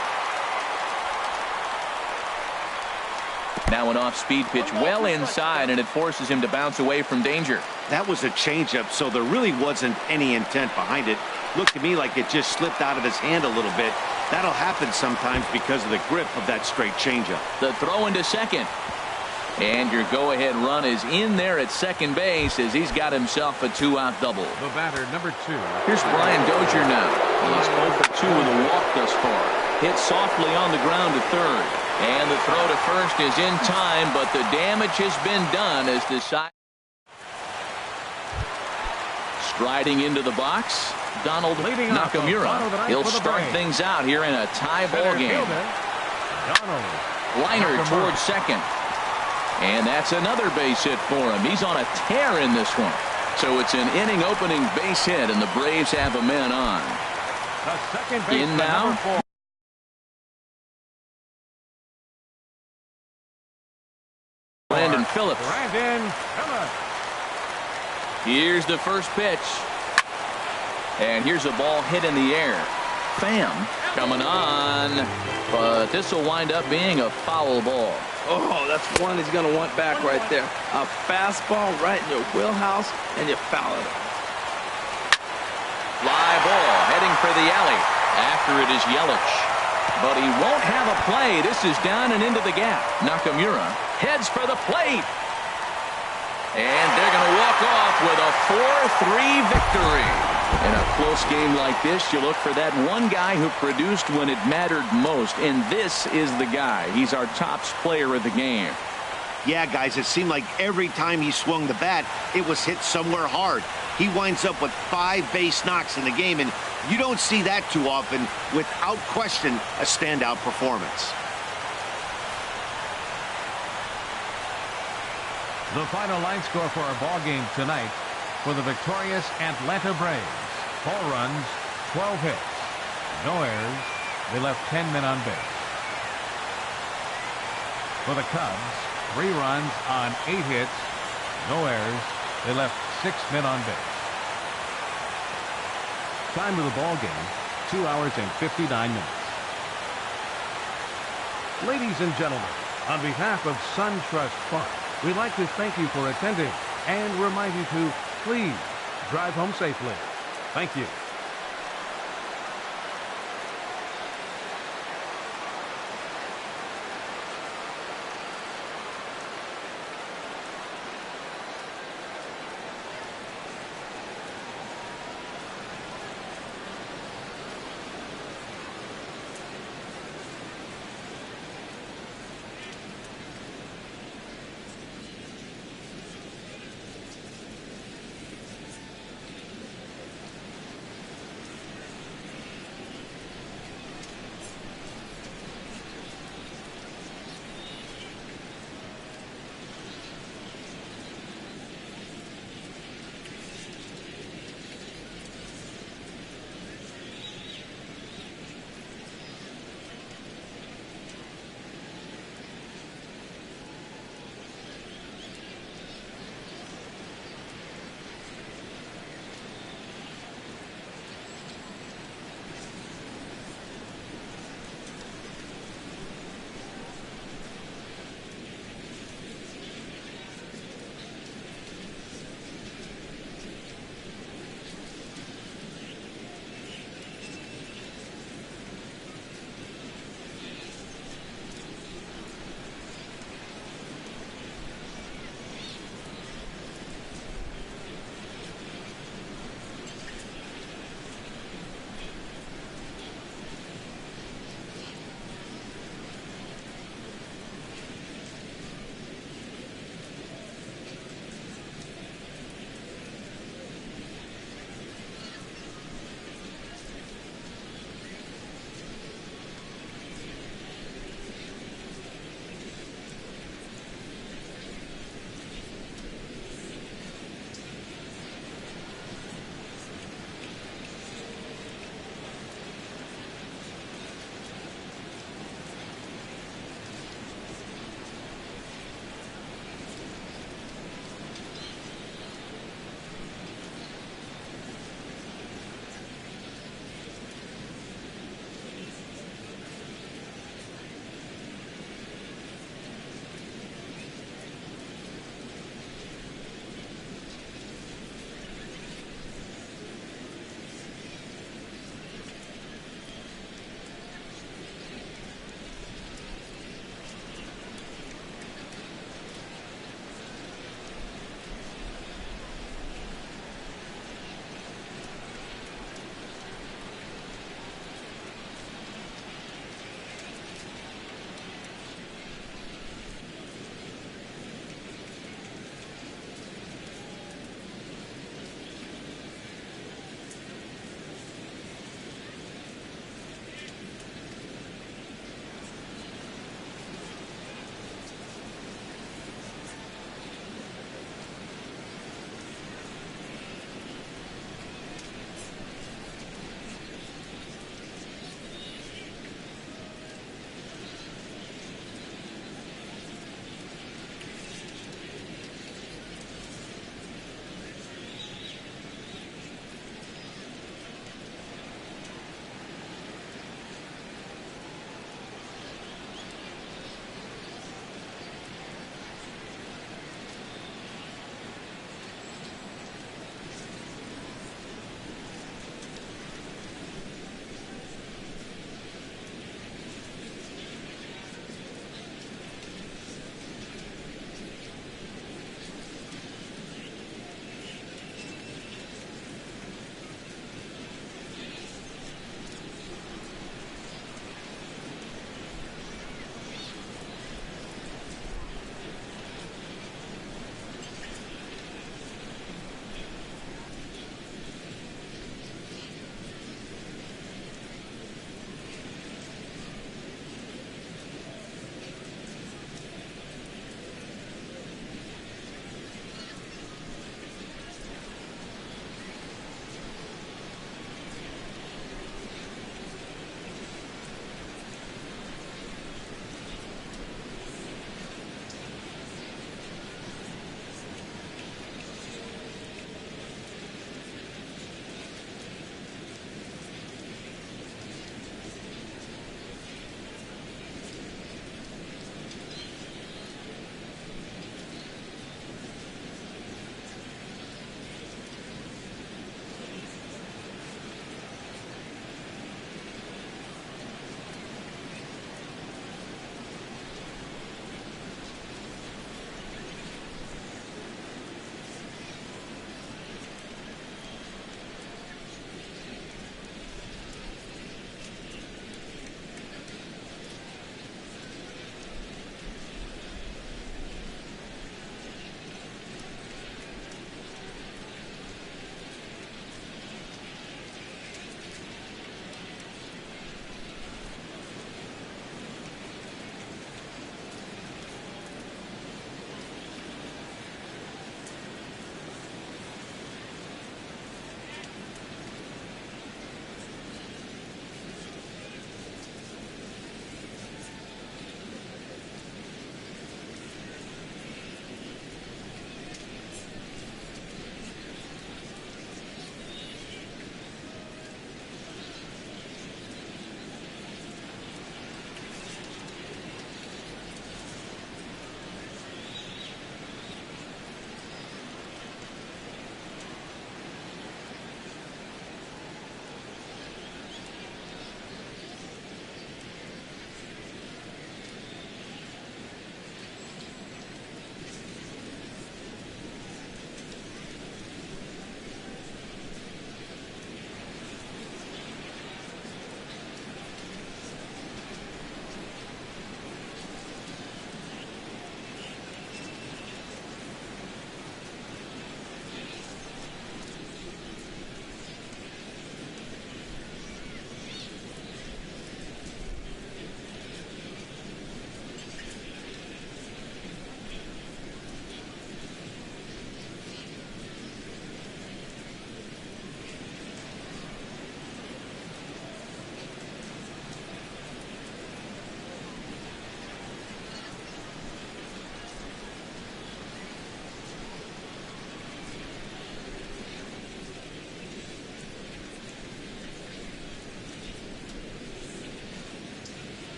Now an off-speed pitch well inside, and it forces him to bounce away from danger. That was a changeup, so there really wasn't any intent behind it. Looked to me like it just slipped out of his hand a little bit. That'll happen sometimes because of the grip of that straight changeup. The throw into second. And your go-ahead run is in there at second base as he's got himself a 2-out double. The batter, number 2. Here's Brian Dozier now. He's 0 for 2 with a walk thus far. Hit softly on the ground to third. And the throw to first is in time, but the damage has been done as the side. Striding into the box, Donald Nakamura. He'll start things out here in a tie ball game. Liner towards second. And that's another base hit for him. He's on a tear in this one. So it's an inning opening base hit, and the Braves have a man on. In now. Brandon Phillips. Here's the first pitch. And here's a ball hit in the air. Pham coming on. But this will wind up being a foul ball. Oh, that's one he's going to want back right there. A fastball right in your wheelhouse, and you foul it. Fly ball heading for the alley. After it is Yelich. But he won't have a play. This is down and into the gap. Nakamura heads for the plate. And they're going to walk off with a 4-3 victory. In a close game like this, you look for that one guy who produced when it mattered most. And this is the guy. He's our top player of the game. Yeah, guys, it seemed like every time he swung the bat, it was hit somewhere hard. He winds up with 5 base knocks in the game, and you don't see that too often. Without question, a standout performance. The final line score for our ball game tonight for the victorious Atlanta Braves. 4 runs, 12 hits, no errors. They left 10 men on base. For the Cubs, 3 runs on 8 hits, no errors. They left 6 men on base. Time of the ball game, 2 hours and 59 minutes. Ladies and gentlemen, on behalf of SunTrust Park, we'd like to thank you for attending and remind you to please drive home safely. Thank you.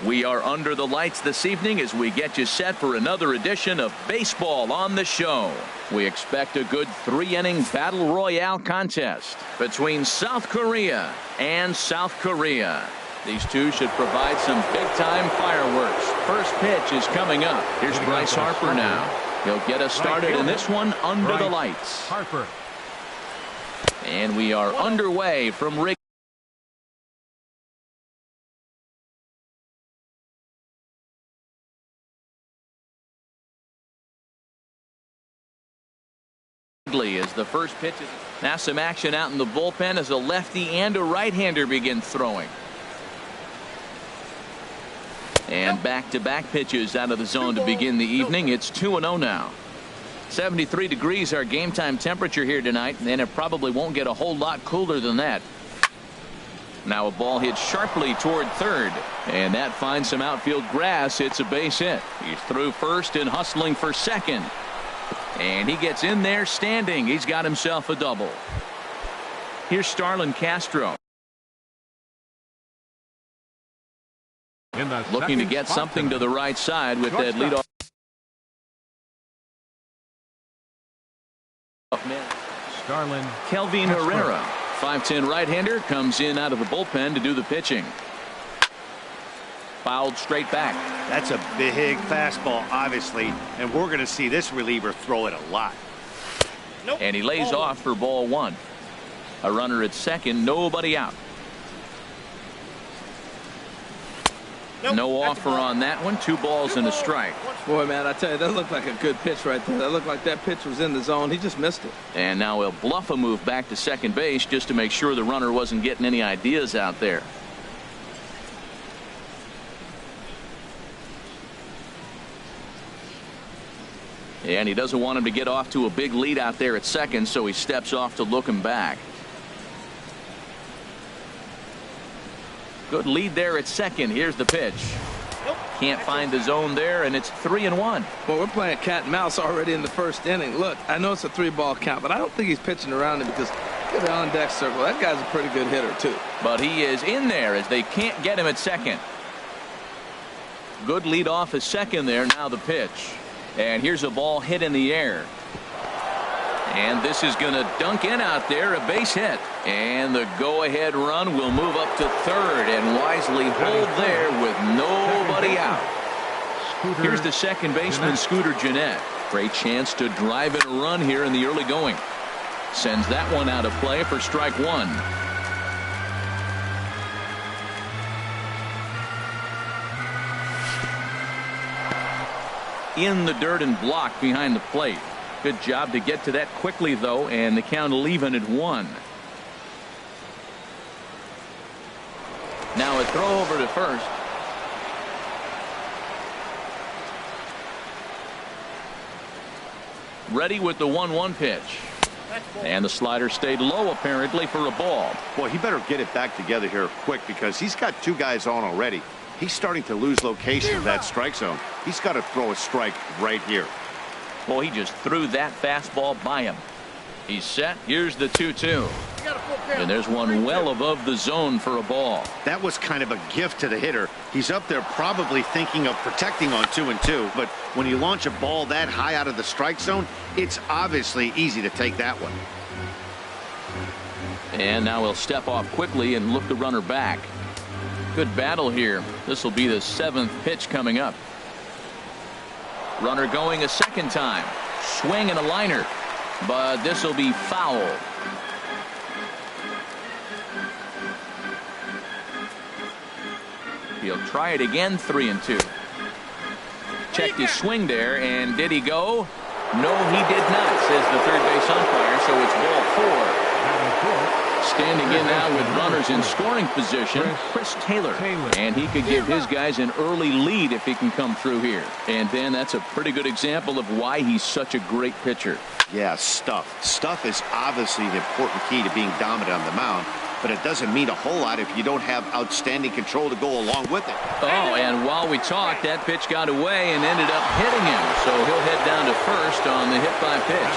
We are under the lights this evening as we get you set for another edition of Baseball on the Show. We expect a good 3-inning battle royale contest between South Korea and South Korea. These two should provide some big-time fireworks. First pitch is coming up. Here's Bryce Harper now. He'll get us started in this one under the lights. Harper. And we are underway from Wrigley. As the first pitch is now some action out in the bullpen as a lefty and a right-hander begin throwing. And back-to-back pitches out of the zone to begin the evening. It's 2-0 now. 73 degrees our game time temperature here tonight, and it probably won't get a whole lot cooler than that. Now a ball hit sharply toward third, and that finds some outfield grass. It's a base hit. He's through first and hustling for second. And he gets in there standing. He's got himself a double. Here's Starlin Castro. Looking to get something to the right side with that leadoff man. Starlin. Kelvin Herrera, 5'10" right-hander, comes in out of the bullpen to do the pitching. Fouled straight back. That's a big fastball, obviously, and we're going to see this reliever throw it a lot. And he lays off for ball one. A runner at second, nobody out. No offer on that one. 2 balls and a strike. Boy, man, I tell you, that looked like a good pitch right there. That looked like that pitch was in the zone. He just missed it. And now he'll bluff a move back to second base just to make sure the runner wasn't getting any ideas out there. And he doesn't want him to get off to a big lead out there at second, so he steps off to look him back. Good lead there at second. Here's the pitch. Can't find the zone there, and it's 3-1. Well, we're playing cat and mouse already in the first inning. Look, I know it's a 3-ball count, but I don't think he's pitching around him because look at the on-deck circle. That guy's a pretty good hitter, too. But he is in there as they can't get him at second. Good lead off at second there. Now the pitch. And here's a ball hit in the air. And this is going to dunk in out there, a base hit. And the go-ahead run will move up to third and wisely hold there with nobody out. Here's the second baseman, Scooter Gennett. Great chance to drive in a run here in the early going. Sends that one out of play for strike one. In the dirt and blocked behind the plate. Good job to get to that quickly, though, and the count will even at 1. Now a throw over to first. Ready with the 1-1 pitch. And the slider stayed low apparently for a ball. Boy, he better get it back together here quick because he's got 2 guys on already. He's starting to lose location of that strike zone. He's got to throw a strike right here. Well, he just threw that fastball by him. He's set. Here's the 2-2. And there's one well above the zone for a ball. That was kind of a gift to the hitter. He's up there probably thinking of protecting on 2-2. But when you launch a ball that high out of the strike zone, it's obviously easy to take that one. And now he'll step off quickly and look the runner back. Good battle here. This will be the 7th pitch coming up. Runner going a second time. Swing and a liner. But this will be foul. He'll try it again. 3-2. Checked his swing there, and did he go? No, he did not, says the third base umpire, so it's ball 4. Standing in now with runners in scoring position, Chris Taylor. And he could give his guys an early lead if he can come through here. And then that's a pretty good example of why he's such a great pitcher. Yeah, stuff. Stuff is obviously the important key to being dominant on the mound, but it doesn't mean a whole lot if you don't have outstanding control to go along with it. Oh, and while we talked, that pitch got away and ended up hitting him. So he'll head down to first on the hit by pitch.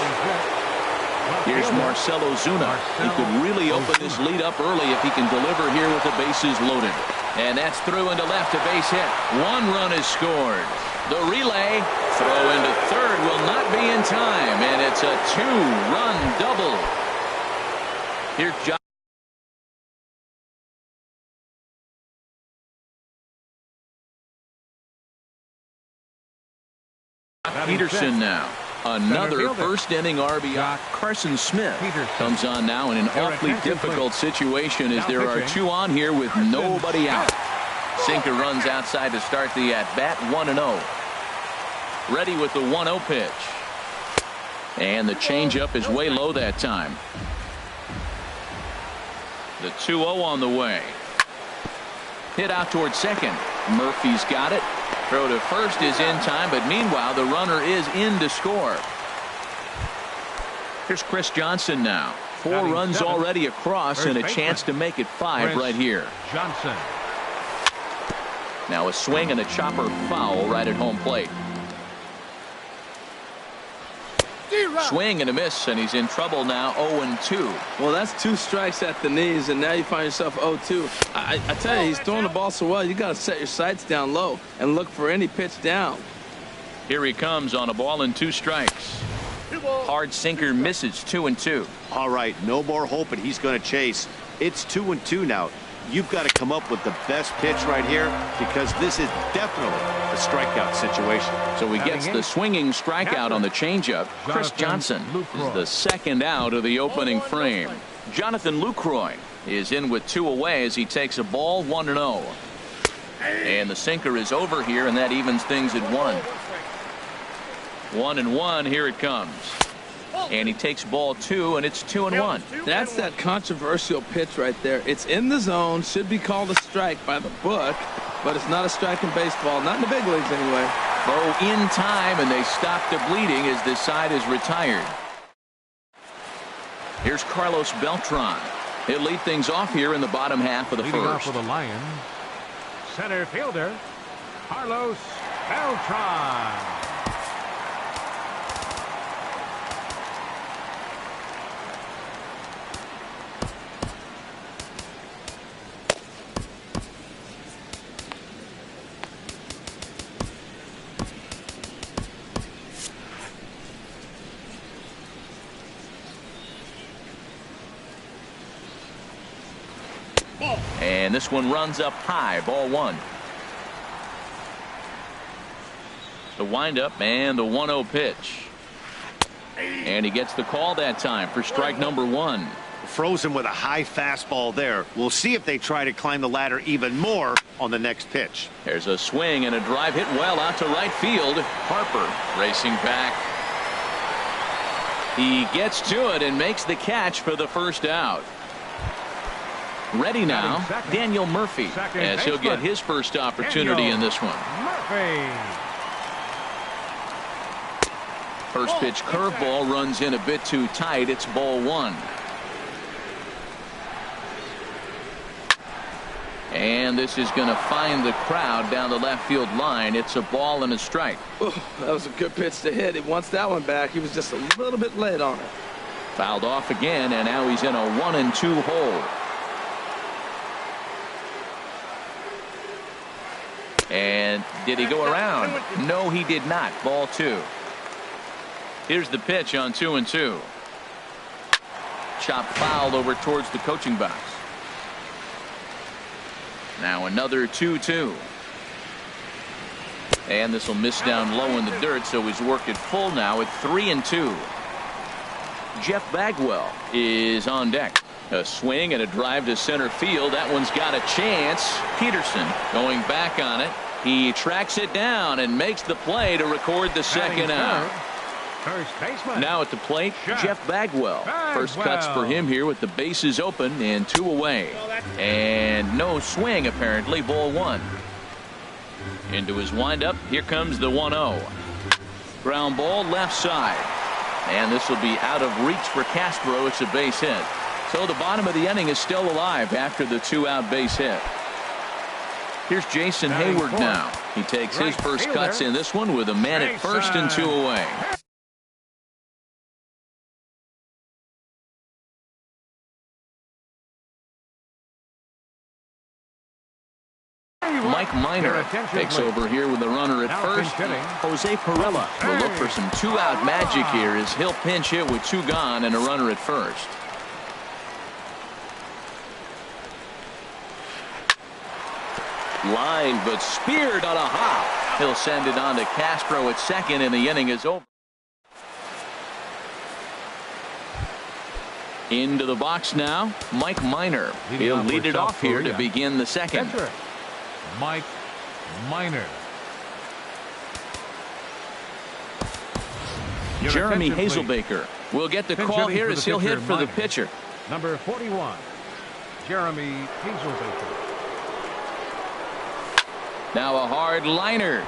Here's Marcell Ozuna. He could really open this lead up early if he can deliver here with the bases loaded. And that's through into left, a base hit. One run is scored. The relay, throw into third will not be in time, and it's a two-run double. Here's John. Peterson now. Another first inning RBI. Carson Smith comes on now in an awfully difficult situation as there are two on here with nobody out. Sinker runs outside to start the at-bat, 1-0. Ready with the 1-0 pitch. And the changeup is way low that time. The 2-0 on the way. Hit out towards second. Murphy's got it. Throw to first is in time, but meanwhile the runner is in to score. Here's Chris Johnson now. 4 runs already across and a chance to make it 5 right here. Johnson. Now a swing and a chopper foul right at home plate. Swing and a miss, and he's in trouble now, 0-2. Well, that's 2 strikes at the knees, and now you find yourself 0-2. I tell you, he's throwing the ball so well, you got to set your sights down low and look for any pitch down. Here he comes on a ball and 2 strikes. Hard sinker misses, 2-2. All right, no more hoping he's going to chase. It's 2-2 now. You've got to come up with the best pitch right here because this is definitely a strikeout situation. So he gets the swinging strikeout on the changeup. Chris Johnson is the second out of the opening frame. Jonathan Lucroy is in with 2 away as he takes a ball, 1-0. And the sinker is over here, and that evens things at 1. 1-1. Here it comes. And he takes ball 2, and it's 2-1. That's that controversial pitch right there. It's in the zone, should be called a strike by the book, but it's not a strike in baseball, not in the big leagues anyway. Throw in time, and they stop the bleeding as this side is retired. Here's Carlos Beltran. He'll lead things off here in the bottom half of the Leading off first. for the Lions, center fielder Carlos Beltran. And this one runs up high, ball 1. The windup and the 1-0 pitch. And he gets the call that time for strike number 1. Frozen with a high fastball there. We'll see if they try to climb the ladder even more on the next pitch. There's a swing and a drive hit well out to right field. Harper racing back. He gets to it and makes the catch for the first out. Ready now, Daniel Murphy, as he'll get his first opportunity in this one. First pitch curveball runs in a bit too tight. It's ball 1. And this is going to find the crowd down the left field line. It's a ball and a strike. Ooh, that was a good pitch to hit. He wants that one back. He was just a little bit late on it. Fouled off again, and now he's in a 1-2 hole. And did he go around? No, he did not. Ball 2. Here's the pitch on 2-2. Chop fouled over towards the coaching box. Now another 2-2. And this will miss down low in the dirt, so he's worked it full now at 3-2. Jeff Bagwell is on deck. A swing and a drive to center field. That one's got a chance. Peterson going back on it. He tracks it down and makes the play to record the second out. First baseman. Now at the plate, Jeff Bagwell. First cuts for him here with the bases open and 2 away. And no swing apparently, ball 1. Into his windup. Here comes the 1-0. Ground ball left side. And this will be out of reach for Castro. It's a base hit. So the bottom of the inning is still alive after the 2-out base hit. Here's Jason Hayward now. He takes his first cuts in this one with a man at first and 2 away. Mike Minor takes over here with the runner at first. Jose Perella will look for some two-out magic here as he'll pinch hit with two gone and a runner at first. Line, but speared on a hop. He'll send it on to Castro at second, and the inning is over. Into the box now, Mike Minor. He'll lead it off here to begin the second. Mike Minor. Jeremy Hazelbaker will get the call here as he'll hit for the pitcher. Number 41, Jeremy Hazelbaker. Now a hard liner.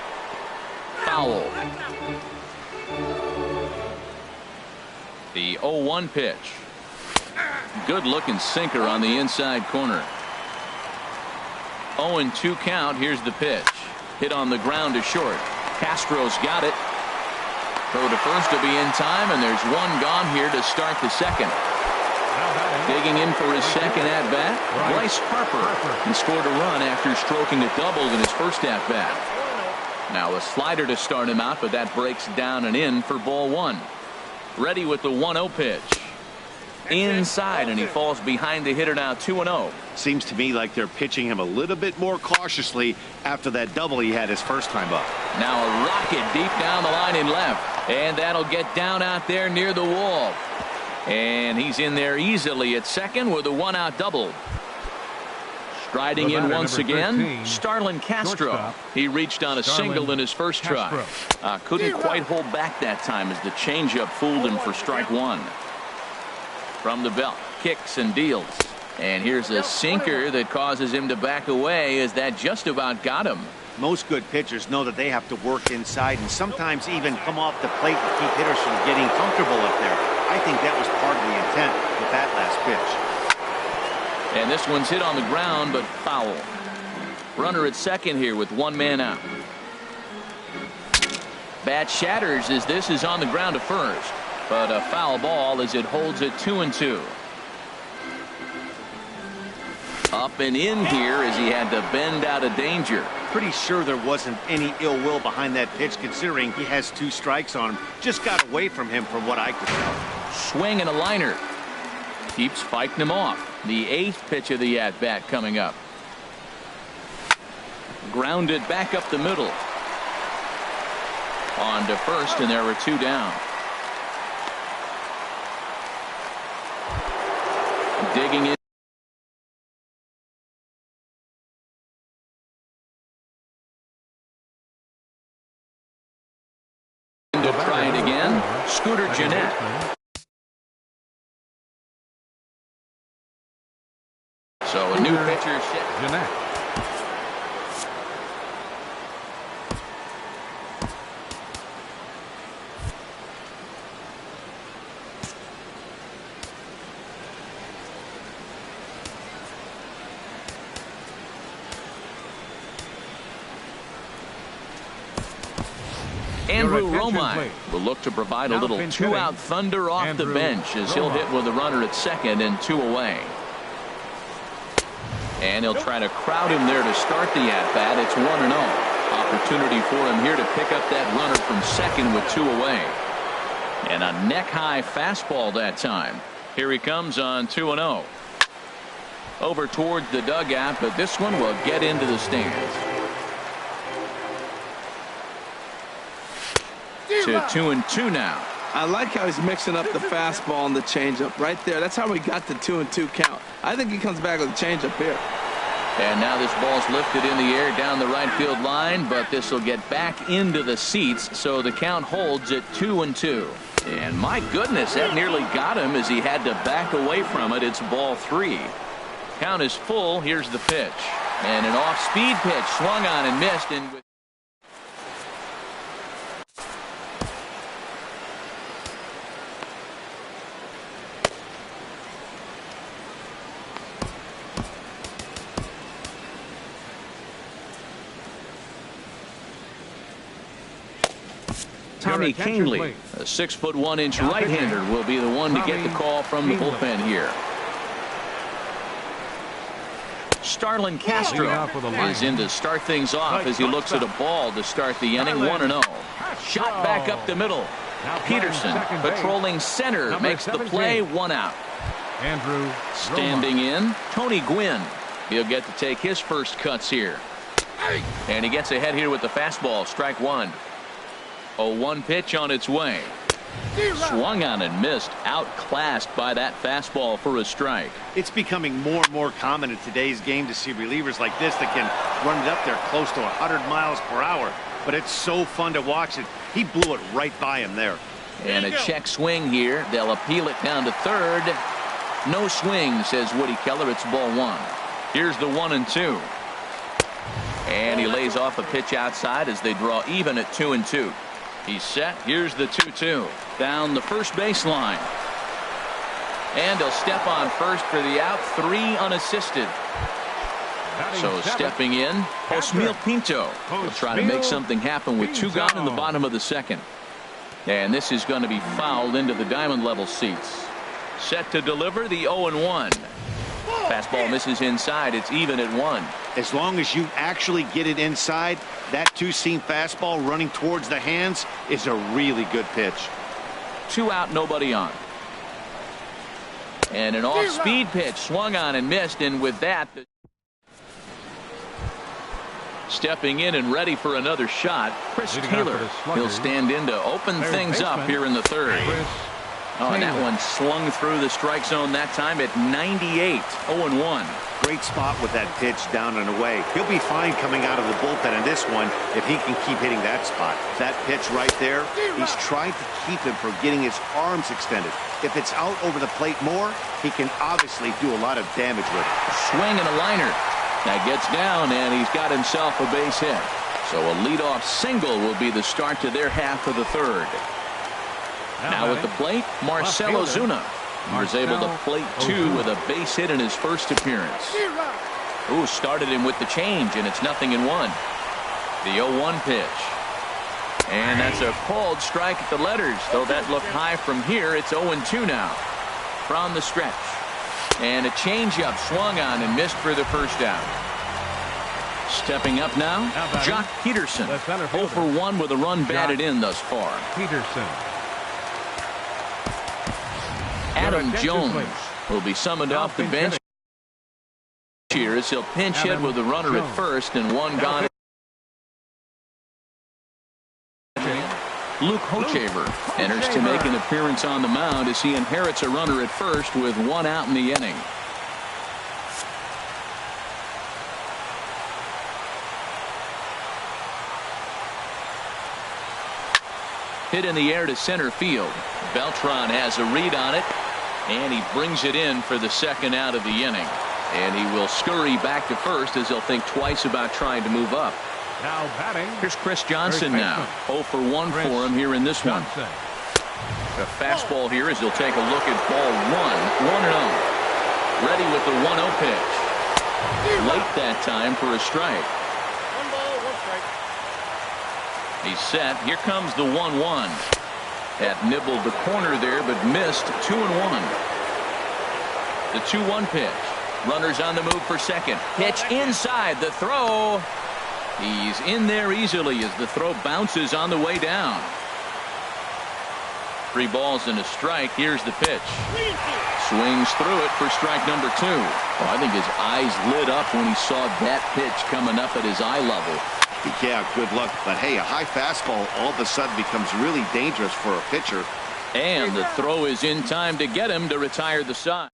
Foul. The 0-1 pitch. Good looking sinker on the inside corner. 0-2 count. Here's the pitch. Hit on the ground to short. Castro's got it. Throw to first to be in time, and there's one gone here to start the second. Digging in for his second at-bat, Bryce Harper. He scored a run after stroking a double in his first at-bat. Now a slider to start him out, but that breaks down and in for ball one. Ready with the 1-0 pitch. Inside, and he falls behind the hitter now 2-0. Seems to me like they're pitching him a little bit more cautiously after that double he had his first time up. Now a rocket deep down the line in left, and that'll get down out there near the wall. And he's in there easily at second with a one-out double. Striding in once again, Starlin Castro. He reached on a single in his first try. Couldn't quite hold back that time as the changeup fooled him for strike one. From the belt, kicks and deals. And here's a sinker that causes him to back away as that just about got him. Most good pitchers know that they have to work inside and sometimes even come off the plate to keep hitters from getting comfortable up there. I think that was part of the intent with that last pitch. And this one's hit on the ground, but foul. Runner at second here with one man out. Bat shatters as this is on the ground to first. But a foul ball as it holds it 2-2. Up and in here as he had to bend out of danger. Pretty sure there wasn't any ill will behind that pitch considering he has two strikes on him. Just got away from him from what I could tell. Swing and a liner. Keeps fighting him off. The 8th pitch of the at-bat coming up. Grounded back up the middle. On to first, and there were two down. Digging in. To try it again. Scooter Gennett. So a new pitcher set. Gennett. Andrew Romine will look to provide a little two-out thunder off the bench as he'll hit with a runner at second and two away. And he'll try to crowd him there to start the at-bat. It's 1-0. Opportunity for him here to pick up that runner from second with two away. And a neck-high fastball that time. Here he comes on 2-0. Over towards the dugout, but this one will get into the stands. To 2-2 now. I like how he's mixing up the fastball and the changeup right there. That's how we got the 2-2 count. I think he comes back with a changeup here. And now this ball's lifted in the air down the right field line, but this will get back into the seats, so the count holds at 2-2. And my goodness, that nearly got him as he had to back away from it. It's ball three. Count is full. Here's the pitch. And an off-speed pitch swung on and missed. And with Tommy Canely, a 6'1" right-hander, will be the one to get the call from the bullpen here. Starlin Castro is in to start things off as he looks at a ball to start the inning. 1-0. Shot back up the middle. Peterson patrolling center makes the play. 1 out. Andrew standing in, Tony Gwynn. He'll get to take his first cuts here. And he gets ahead here with the fastball. Strike 1. 0-1 pitch on its way. Swung on and missed. Outclassed by that fastball for a strike. It's becoming more and more common in today's game to see relievers like this that can run it up there close to 100 miles per hour. But it's so fun to watch it. He blew it right by him there. And a check swing here. They'll appeal it down to third. No swing, says Woody Keller. It's ball 1. Here's the 1-2. And he lays off a pitch outside as they draw even at 2-2. He's set. Here's the 2-2. Down the first baseline. And he'll step on first for the out. 3 unassisted. So stepping in, Osmeal Pinto will try to make something happen with 2 gone in the bottom of the second. And this is going to be fouled into the diamond level seats. Set to deliver the 0-1. Fastball misses inside. It's even at 1. As long as you actually get it inside, that two-seam fastball running towards the hands is a really good pitch. 2 out, nobody on. And an off-speed pitch swung on and missed. And with that, stepping in and ready for another shot, Chris Taylor. He'll stand in to open things up here in the third. Oh, and that one slung through the strike zone that time at 98. 0-1. Great spot with that pitch down and away. He'll be fine coming out of the bullpen in this one if he can keep hitting that spot. That pitch right there, he's trying to keep him from getting his arms extended. If it's out over the plate more, he can obviously do a lot of damage with it. Swing and a liner. That gets down, and he's got himself a base hit. So a leadoff single will be the start to their half of the third. Now at the plate, Marcell Ozuna. He was able to plate 2 with a base hit in his first appearance. Ooh, started him with the change, and it's 0-1. The 0-1 pitch. And that's a called strike at the letters. Though that looked high from here, it's 0-2 now. From the stretch. And a changeup swung on and missed for the first out. Stepping up now, Jock Peterson. 0 for 1 with a run batted in thus far. Peterson. Adam Jones will be summoned off the bench here as he'll pinch hit with a runner at first and 1 gone. Luke Hochevar enters to make an appearance on the mound as he inherits a runner at first with 1 out in the inning. Hit in the air to center field. Beltran has a read on it, and he brings it in for the 2nd out of the inning. And he will scurry back to first as he'll think twice about trying to move up. Now batting. Here's Chris Johnson now. 0 for 1 for him here in this one. A fastball here as he'll take a look at ball 1. 1-0. Ready with the 1-0 pitch. Late that time for a strike. 1 ball, 1 strike. He's set. Here comes the 1-1. That nibbled the corner there, but missed. 2-1. The 2-1 pitch. Runners on the move for second. Pitch inside. The throw. He's in there easily as the throw bounces on the way down. 3 balls and a strike. Here's the pitch. Swings through it for strike number 2. Oh, I think his eyes lit up when he saw that pitch coming up at his eye level. Yeah, good luck. But hey, a high fastball all of a sudden becomes really dangerous for a pitcher. And the throw is in time to get him to retire the side.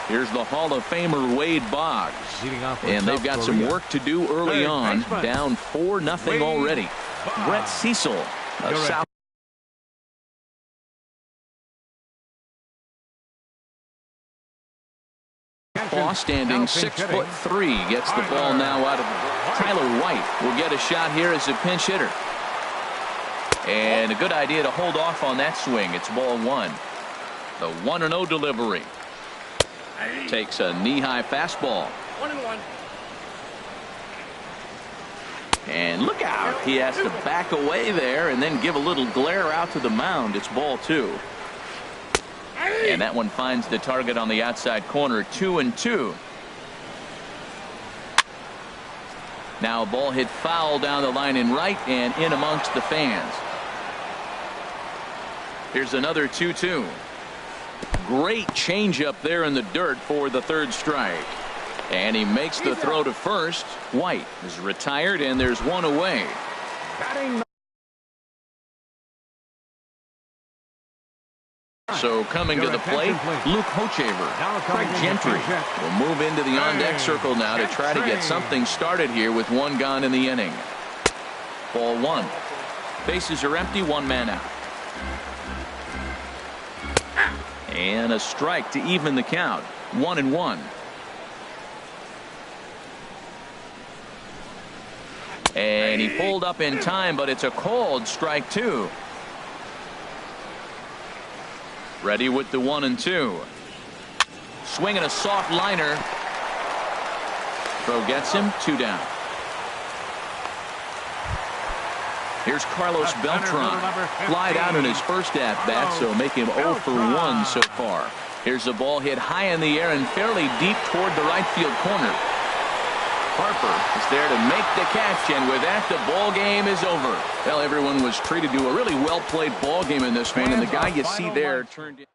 Here's the Hall of Famer Wade Boggs. And they've got some work to do early on. Down 4-0 already. Brett Cecil of South. Standing 6'3", gets the ball now out of Tyler White. Will get a shot here as a pinch hitter. And a good idea to hold off on that swing. It's ball 1. The 1-0 delivery. Takes a knee-high fastball. 1-1. And look out. He has to back away there and then give a little glare out to the mound. It's ball 2. And that one finds the target on the outside corner. 2-2. Now a ball hit foul down the line in right and in amongst the fans. Here's another 2-2. Great changeup there in the dirt for the third strike. And he makes the throw to first. White is retired, and there's one away. So coming to the plate, Luke Hochevar. Craig Gentry will move into the on-deck circle now to try to get something started here with one gone in the inning. Ball one. Bases are empty, one man out. And a strike to even the count. 1-1. And he pulled up in time, but it's a called strike two. Ready with the 1-2. Swinging a soft liner. Throw gets him, 2 down. Here's Carlos Beltran. Flied out in his first at-bat, so make him 0 for 1 so far. Here's a ball hit high in the air and fairly deep toward the right field corner. Harper is there to make the catch, and with that, the ball game is over. Well, everyone was treated to a really well-played ball game in this one, and the guy you see there turned in.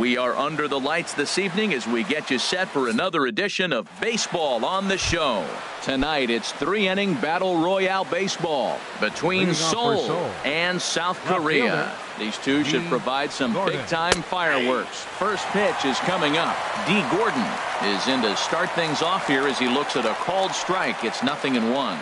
We are under the lights this evening as we get you set for another edition of Baseball on the Show. Tonight, it's 3-inning Battle Royale baseball between Seoul and South Korea. These two should provide some big-time fireworks. First pitch is coming up. D. Gordon is in to start things off here as he looks at a called strike. It's 0-1.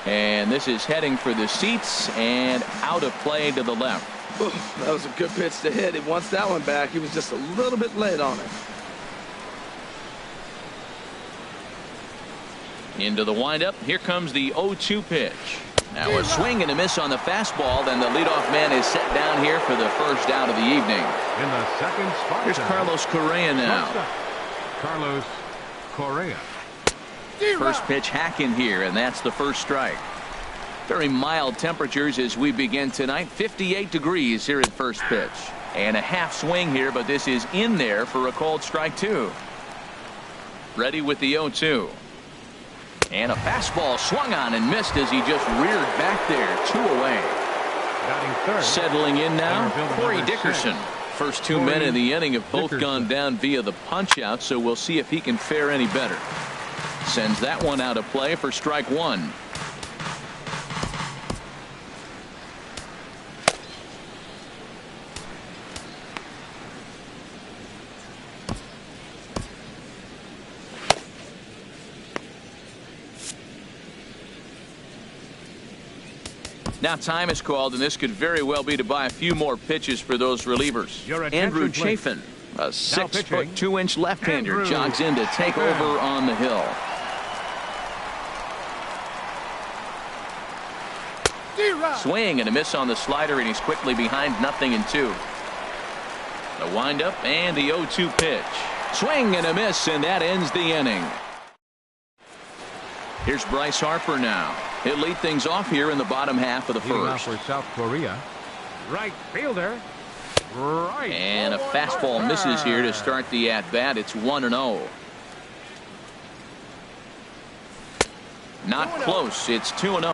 And this is heading for the seats and out of play to the left. Ooh, that was a good pitch to hit. He wants that one back. He was just a little bit late on it. Into the windup. Here comes the 0-2 pitch. Now a swing and a miss on the fastball. Then the leadoff man is set down here for the first out of the evening. In the second spot. Here's Carlos Correa now. Carlos Correa. First pitch hack in here, and that's the first strike. Very mild temperatures as we begin tonight. 58 degrees here at first pitch. And a half swing here, but this is in there for a called strike two. Ready with the 0-2. And a fastball swung on and missed as he just reared back there. 2 away. Settling in now, Corey Dickerson. First 2 men in the inning have both gone down via the punch out, so we'll see if he can fare any better. Sends that one out of play for strike one. Now time is called, and this could very well be to buy a few more pitches for those relievers. Andrew Chafin, a 6-foot 2-inch left-hander, jogs in to take over on the hill. Swing and a miss on the slider, and he's quickly behind 0-2. The windup and the 0-2 pitch. Swing and a miss, and that ends the inning. Here's Bryce Harper now. He'll lead things off here in the bottom half of the first. For South Korea. Right fielder. Right. And a fastball misses here to start the at-bat. It's 1-0. Not close. It's 2-0.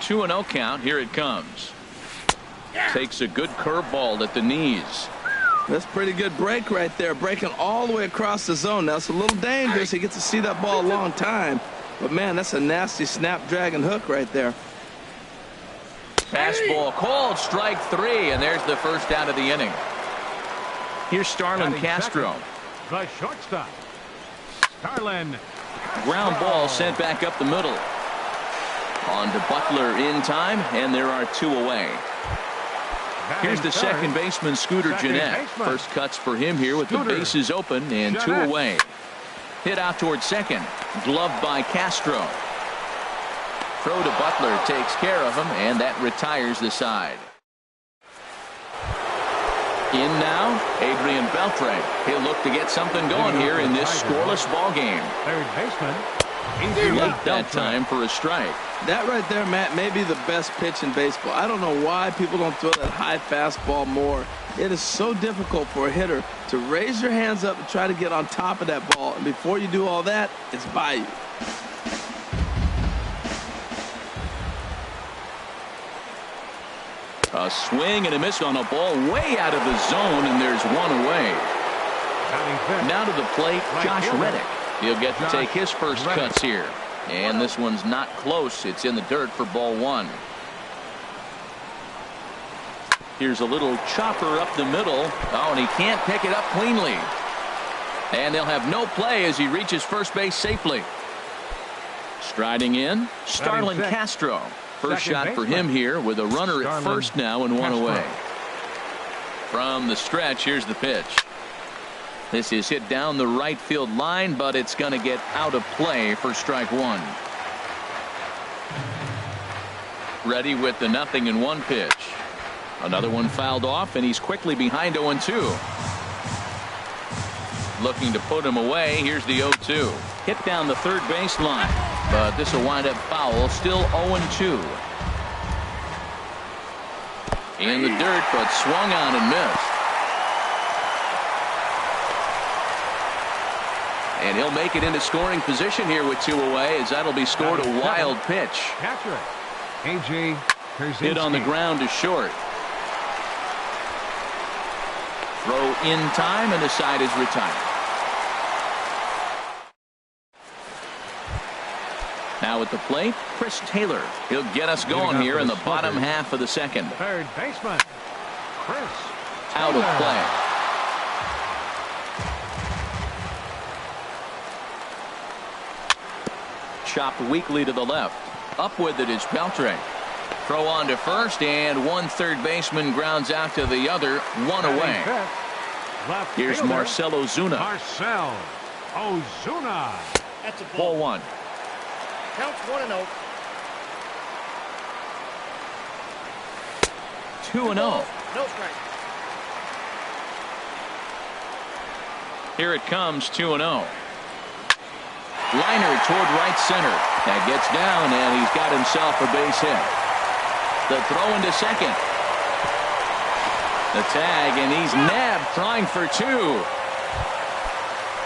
Two and 0 count. Here it comes. Takes a good curveball at the knees. That's pretty good break right there. Breaking all the way across the zone. Now it's a little dangerous. He gets to see that ball a long time. But man, that's a nasty snapdragon hook right there. Fastball called, strike 3, and there's the first out of the inning. Here's Starlin Castro. The shortstop. Starlin. Ground ball sent back up the middle. On to Butler in time, and there are 2 away. Here's the second baseman, Scooter Jeanette. First cuts for him here with the bases open and 2 away. Hit out towards second. Gloved by Castro. Throw to Butler takes care of him, and that retires the side. In now, Adrian Beltre. He'll look to get something going here in this scoreless ball game. Third baseman. Late that time for a strike. That right there, Matt, may be the best pitch in baseball. I don't know why people don't throw that high fastball more. It is so difficult for a hitter to raise your hands up and try to get on top of that ball. And before you do all that, it's by you. A swing and a miss on a ball way out of the zone, and there's 1 away. Now to the plate, Josh Reddick. He'll get to take his first cuts here. And this one's not close. It's in the dirt for ball 1. Here's a little chopper up the middle. Oh, and he can't pick it up cleanly. And they'll have no play as he reaches first base safely. Striding in, Starlin Castro. First shot for him here with a runner at first now and 1 away. From the stretch, here's the pitch. This is hit down the right field line, but it's going to get out of play for strike 1. Ready with the 0-1 pitch. Another one fouled off, and he's quickly behind 0-2. Looking to put him away. Here's the 0-2. Hit down the third base line, but this will wind up foul. Still 0-2. In the dirt, but swung on and missed. And he'll make it into scoring position here with 2 away, as that'll be scored a wild pitch. Catcher, A.J. Hit on the ground is short. Throw in time, and the side is retired. Now at the plate, Chris Taylor. He'll get us going here in the bottom half of the second. Third baseman, Chris Out of play. Chopped weakly to the left. Up with it is Peltre. Throw on to first, and one third baseman grounds out to the other, 1 away. Here's Marcell Ozuna. Marcell Ozuna. That's a Ball ball. 1. Counts 1-0. 2-0. No strike. Here it comes, 2-0. Liner toward right center. That gets down, and he's got himself a base hit. The throw into second. The tag, and he's nabbed, trying for 2.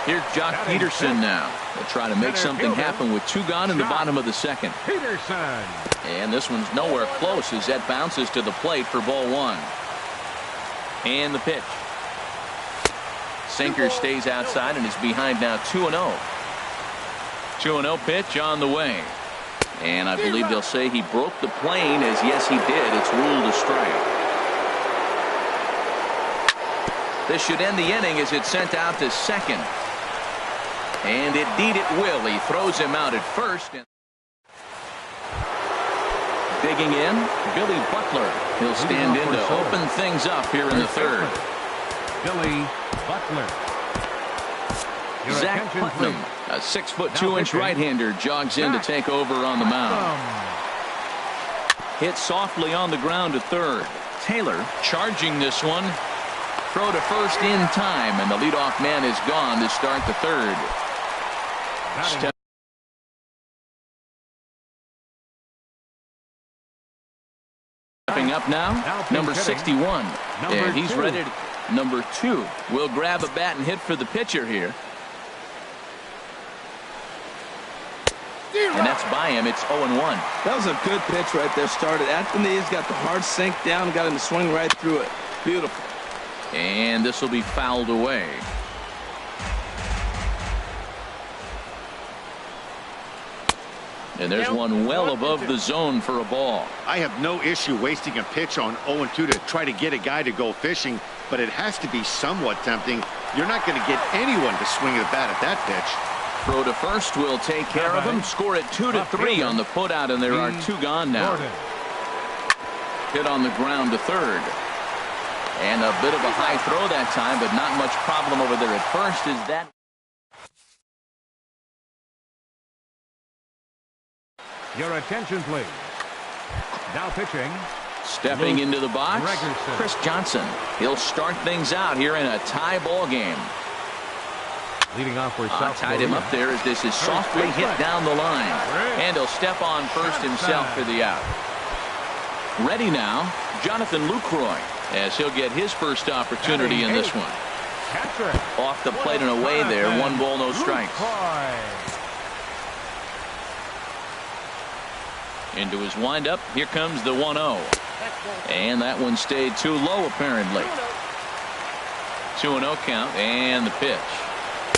Here's Jock Peterson now. They'll try to make something happen with 2 gone in the bottom of the second. Peterson. And this one's nowhere close as that bounces to the plate for ball 1. And the pitch. Sinker stays outside and is behind now 2-0. 2-0 pitch on the way. And I believe they'll say he broke the plane, as yes he did. It's ruled a strike. This should end the inning as it's sent out to second. And indeed it will. He throws him out at first. Digging in, Billy Butler. He'll stand in to open things up here in the third. Billy Butler. Zach Putnam, a 6'2" right-hander, jogs in to take over on the mound. Hit softly on the ground to third. Taylor charging this one. Throw to first in time, and the leadoff man is gone to start the third. Stepping up now, number 61. And he's ready. Number 2 will grab a bat and hit for the pitcher here. And that's by him. It's 0-1. That was a good pitch right there. Started at the knees, got the hard sink down, got him to swing right through it. Beautiful. And this will be fouled away. And there's one well above the zone for a ball. I have no issue wasting a pitch on 0-2 to try to get a guy to go fishing, but it has to be somewhat tempting. You're not going to get anyone to swing the bat at that pitch. Throw to first will take care of him. Score it 2-3 on the putout, and there are 2 gone now. Hit on the ground to third. And a bit of a high throw that time, but not much problem over there at first. Is that Your attention, please. Now pitching. stepping into the box? Gregerson. Chris Johnson. He'll start things out here in a tie ball game. Leading off for South Tied him up there as this is softly hit down the line. And he'll step on first himself for the out. Ready now, Jonathan Lucroy, as he'll get his first opportunity in this one. Off the plate and away there. 1 ball, no strikes. Into his windup. Here comes the 1-0. And that one stayed too low, apparently. 2-0 count, and the pitch.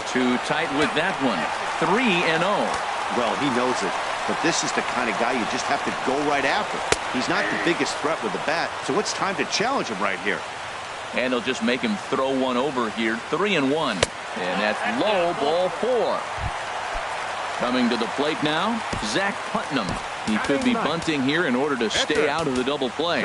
Too tight with that one. 3-0. Well, he knows it, but this is the kind of guy you just have to go right after. He's not the biggest threat with the bat, so it's time to challenge him right here. And they'll just make him throw one over here. 3-1. And that's low, ball 4. Coming to the plate now, Zach Putnam. He could be bunting here in order to stay out of the double play.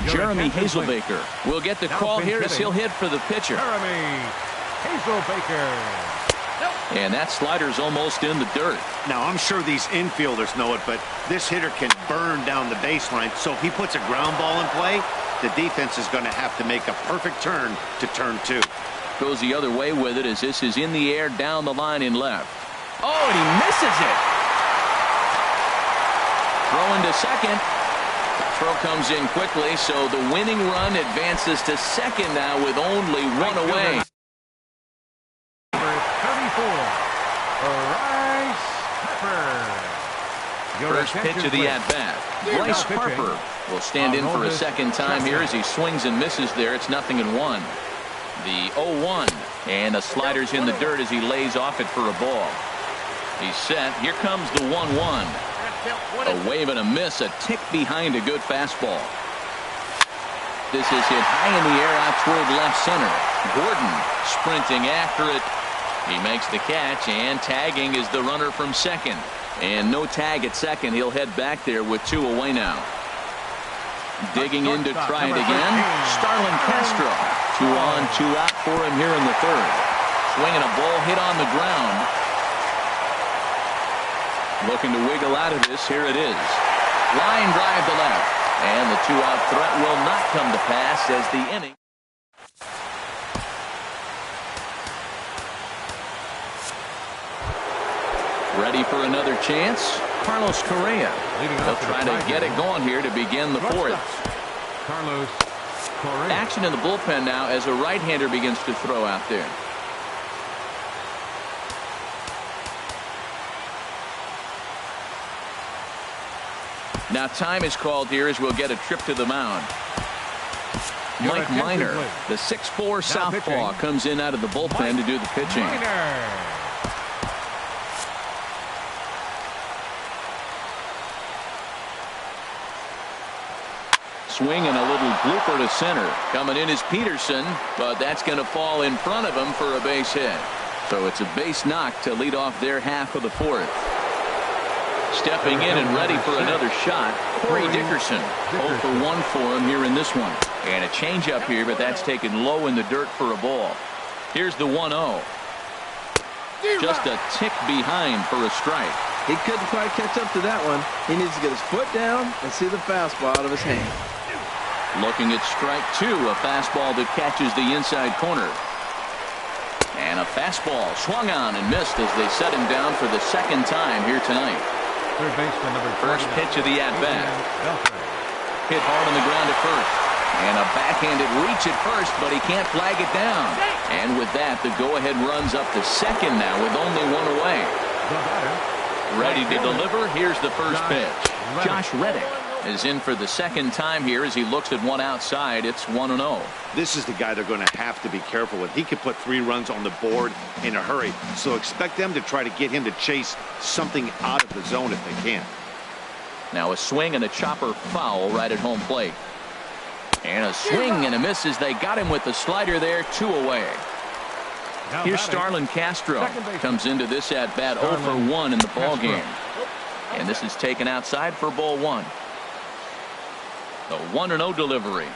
Jeremy Hazelbaker will get the call here as he'll hit for the pitcher. Jeremy Hazelbaker. And that slider's almost in the dirt. Now, I'm sure these infielders know it, but this hitter can burn down the baseline, so if he puts a ground ball in play, the defense is going to have to make a perfect turn to turn 2. Goes the other way with it as this is in the air down the line in left. Oh, and he misses it. Throw into second. throw comes in quickly, so the winning run advances to second now with only one away. Number 34, Bryce Harper. First pitch of the at-bat. Bryce Harper will stand in for a second time here as he swings and misses there. It's 0-1. The 0-1, and a slider's in the dirt as he lays off it for a ball. He's set. Here comes the 1-1. A wave and a miss, a tick behind a good fastball. This is hit high in the air out toward left center. Gordon sprinting after it. He makes the catch, and tagging is the runner from second. And no tag at second. He'll head back there with 2 away now. Digging in to try it again. Starlin Castro. 2 on, 2 out for him here in the third. Swinging a ball hit on the ground. Looking to wiggle out of this. Here it is. Line drive to left. And the 2-out threat will not come to pass as the inning. Ready for another chance. Carlos Correa. They'll try to get it going here to begin the fourth. Carlos Correa. Action in the bullpen now as a right-hander begins to throw out there. Now time is called here as we'll get a trip to the mound. Mike Minor, the 6'4" southpaw, comes in out of the bullpen to do the pitching. Swing and a little blooper to center. Coming in is Peterson, but that's going to fall in front of him for a base hit. So it's a base knock to lead off their half of the fourth. Stepping in and ready for another shot, Corey Dickerson. 0 for 1 for him here in this one. And a changeup here, but that's taken low in the dirt for a ball. Here's the 1-0. Just a tick behind for a strike. He couldn't quite catch up to that one. He needs to get his foot down and see the fastball out of his hand. Looking at strike 2, a fastball that catches the inside corner. And a fastball swung on and missed as they set him down for the second time here tonight. Third baseman number 49. First pitch of the at-bat. Hit hard on the ground at first. And a backhanded reach at first, but he can't flag it down. And with that, the go-ahead runs up to second now with only 1 away. Ready to deliver. Here's the first pitch. Josh Reddick is in for the second time here as he looks at one outside. It's 1-0. This is the guy they're going to have to be careful with. He could put 3 runs on the board in a hurry. So expect them to try to get him to chase something out of the zone if they can. Now a swing and a chopper foul right at home plate. And a swing and a miss as they got him with the slider there. 2 away. Here's Starlin Castro. Comes into this at bat 0 for 1 in the ball game. And this is taken outside for ball 1. The 1-0 delivery.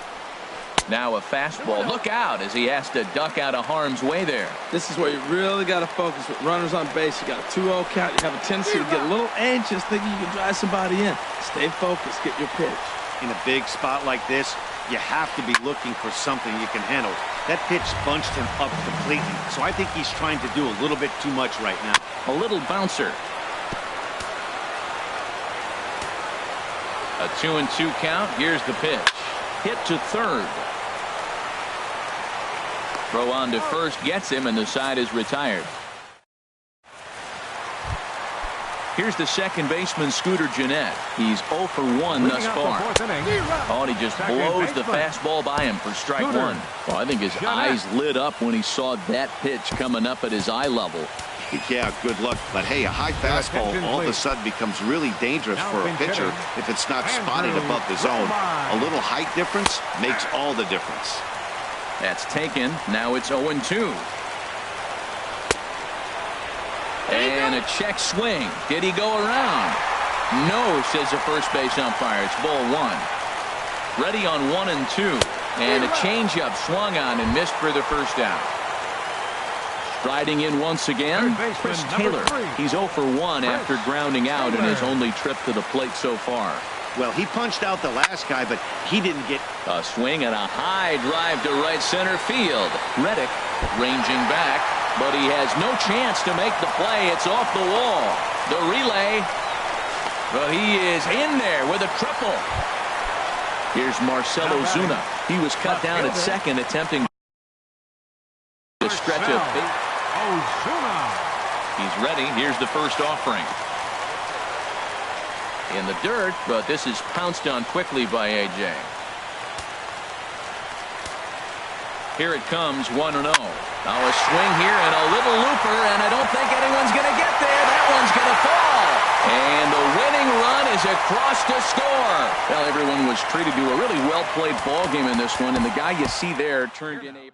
Now a fastball. Look out as he has to duck out of harm's way there. This is where you really got to focus with runners on base. You got a 2-0 count. You have a tendency to get a little anxious thinking you can drive somebody in. Stay focused. Get your pitch. In a big spot like this, you have to be looking for something you can handle. That pitch bunched him up completely. So I think he's trying to do a little bit too much right now. A little bouncer. A 2-2 count. Here's the pitch. Hit to third. Throw on to first gets him, and the side is retired. Here's the second baseman, Scooter Gennett. He's 0 for 1 thus far. Oh, and he just blows the fastball by him for strike 1. Well, I think his eyes lit up when he saw that pitch coming up at his eye level. Yeah, good luck. But hey, a high fastball all of a sudden becomes really dangerous for a pitcher if it's not spotted above the zone. A little height difference makes all the difference. That's taken. Now it's 0-2. And a check swing. Did he go around? No, says the first base umpire. It's ball 1. Ready on 1 and 2. And a changeup swung on and missed for the first out. Striding in once again, Chris Taylor. He's 0 for 1 after grounding out in his only trip to the plate so far. Well, he punched out the last guy, but he didn't get a swing and a high drive to right center field. Reddick ranging back, but he has no chance to make the play. It's off the wall. The relay, but he is in there with a triple. Here's Marcelo Zuna. He was cut down at second, attempting to stretch a big. Ozuna. He's ready. Here's the first offering. In the dirt, but this is pounced on quickly by A.J. Here it comes, 1-0. Now a swing here and a little looper, and I don't think anyone's going to get there. That one's going to fall. And the winning run is across to score. Well, everyone was treated to a really well-played ball game in this one, and the guy you see there turned in a...